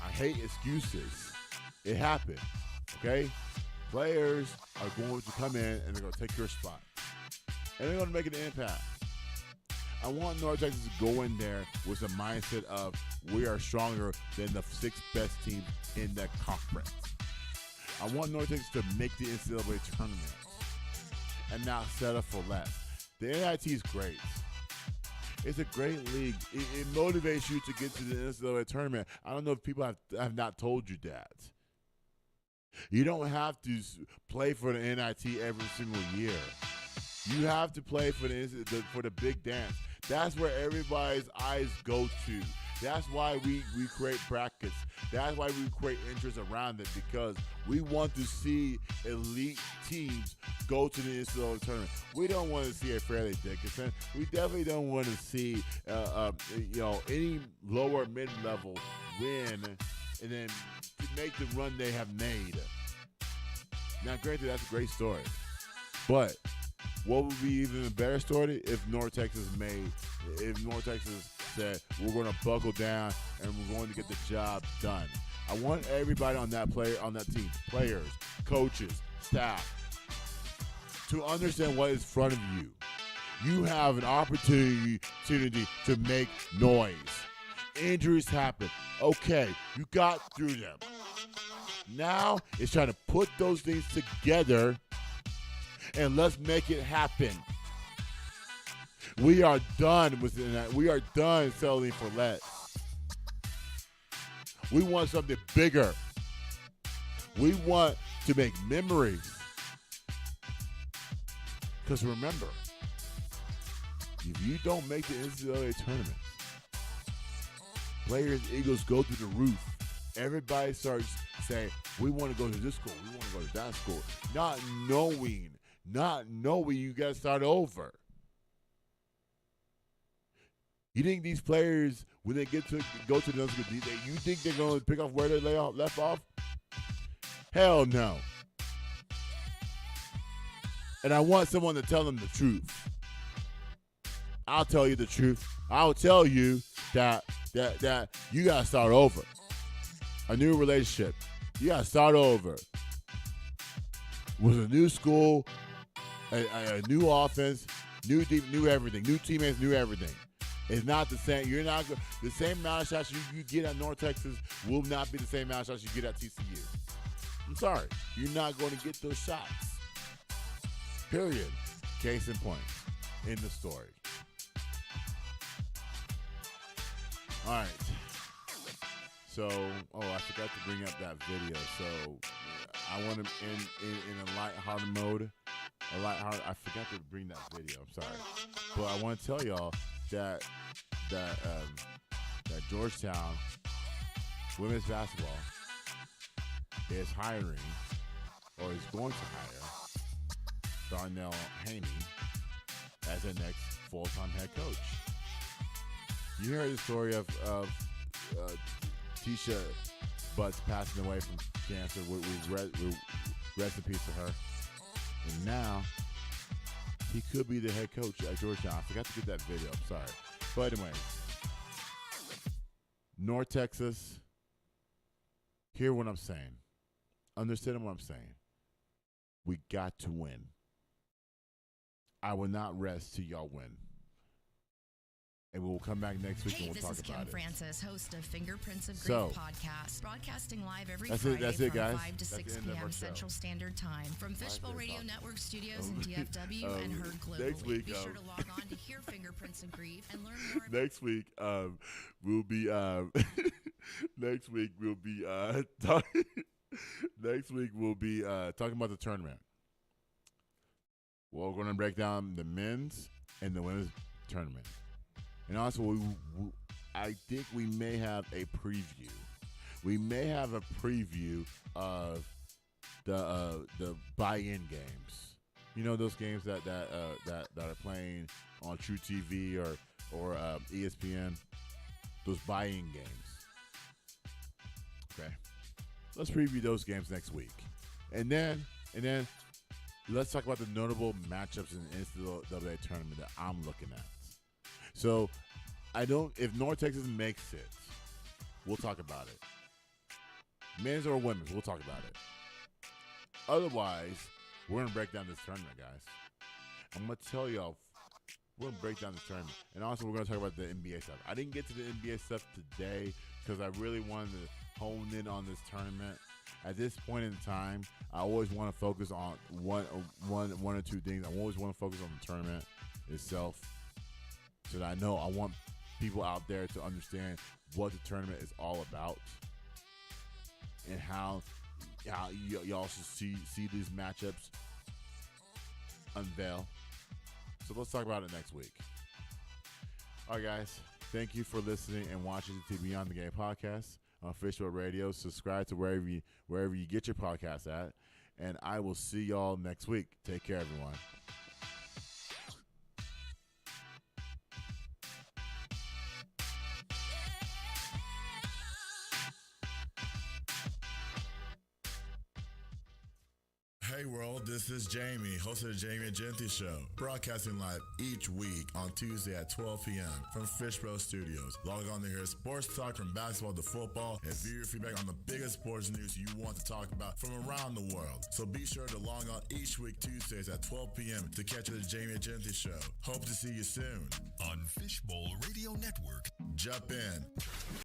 I hate excuses. It happened, okay? Players are going to come in and they're going to take your spot. And they're going to make an impact. I want North Texas to go in there with a mindset of we are stronger than the 6th best team in the conference. I want North Texas to make the NCAA tournament and not settle for less. The NIT is great. It's a great league. It motivates you to get to the NCAA tournament. I don't know if people have not told you that. You don't have to play for the NIT every single year. You have to play for the big dance. That's where everybody's eyes go to. That's why we create brackets. That's why we create interest around it, because we want to see elite teams go to the NCAA tournament. We don't want to see a Fairleigh Dickinson. We definitely don't want to see any lower mid-level win and then to make the run they have made. Now, granted, that's a great story, but what would be even a better story if North Texas said we're going to buckle down and we're going to get the job done. I want everybody on that team, players, coaches, staff, to understand what is in front of you. You have an opportunity to make noise. Injuries happen. Okay, you got through them. Now it's trying to put those things together and let's make it happen. We are done with that. We are done settling for less. We want something bigger. We want to make memories. Because remember, if you don't make the NCAA tournament, players, Eagles go through the roof. Everybody starts saying, we want to go to this school, we want to go to that school. Not knowing you got to start over. You think these players, when they get to go to the school, you think they're going to pick off where they left off? Hell no. And I want someone to tell them the truth. I'll tell you the truth. I'll tell you that you got to start over. A new relationship. You got to start over. With a new school, a new offense, new everything. New teammates, new everything. It's not the same. You're not the same amount of shots you get at North Texas will not be the same amount of shots you get at TCU. I'm sorry. You're not going to get those shots. Period. Case in point. In the story. All right. So, I forgot to bring up that video. So, I want to in a lighthearted mode. I forgot to bring that video. I'm sorry, but I want to tell y'all that Georgetown women's basketball is hiring, or is going to hire, Darnell Haney as their next full-time head coach. You heard the story of Tisha Butts passing away from cancer. Rest in peace to her. And now, he could be the head coach at Georgetown. I forgot to get that video. I'm sorry. But anyway, North Texas, hear what I'm saying. Understand what I'm saying. We got to win. I will not rest till y'all win. And we'll come back next week and we'll talk about it. This is Kim Francis, host of Fingerprints of Grief podcast, broadcasting live every Friday from 5 to 6 p.m. Central Standard Time from Fishbowl Radio Network Studios in DFW and heard globally. Next week, be sure to log on to hear Fingerprints of Grief and learn more. Next week, we'll be talking about the tournament. We're going to break down the men's and the women's tournament. And also, I think we may have a preview. We may have a preview of the buy-in games. You know those games that are playing on True TV or ESPN. Those buy-in games. Okay, let's preview those games next week, and then let's talk about the notable matchups in the NCAA tournament that I'm looking at. So, if North Texas makes it, we'll talk about it. Men's or women's, we'll talk about it. Otherwise, we're going to break down this tournament, guys. I'm going to tell y'all, we're going to break down this tournament. And also, we're going to talk about the NBA stuff. I didn't get to the NBA stuff today because I really wanted to hone in on this tournament. At this point in time, I always want to focus on one or two things. I always want to focus on the tournament itself. So that I want people out there to understand what the tournament is all about and how y'all should see these matchups unveil. So let's talk about it next week. All right, guys. Thank you for listening and watching the Beyond the Game podcast on Fishbowl Radio. Subscribe to wherever you get your podcast at. And I will see y'all next week. Take care, everyone. Hey world, this is Jamie, host of the Jamie Egenti Show, broadcasting live each week on Tuesday at 12 p.m. from Fishbowl Studios. Log on to hear sports talk from basketball to football and view your feedback on the biggest sports news you want to talk about from around the world. So be sure to log on each week Tuesdays at 12 p.m. to catch the Jamie Egenti Show. Hope to see you soon on Fishbowl Radio Network. Jump in.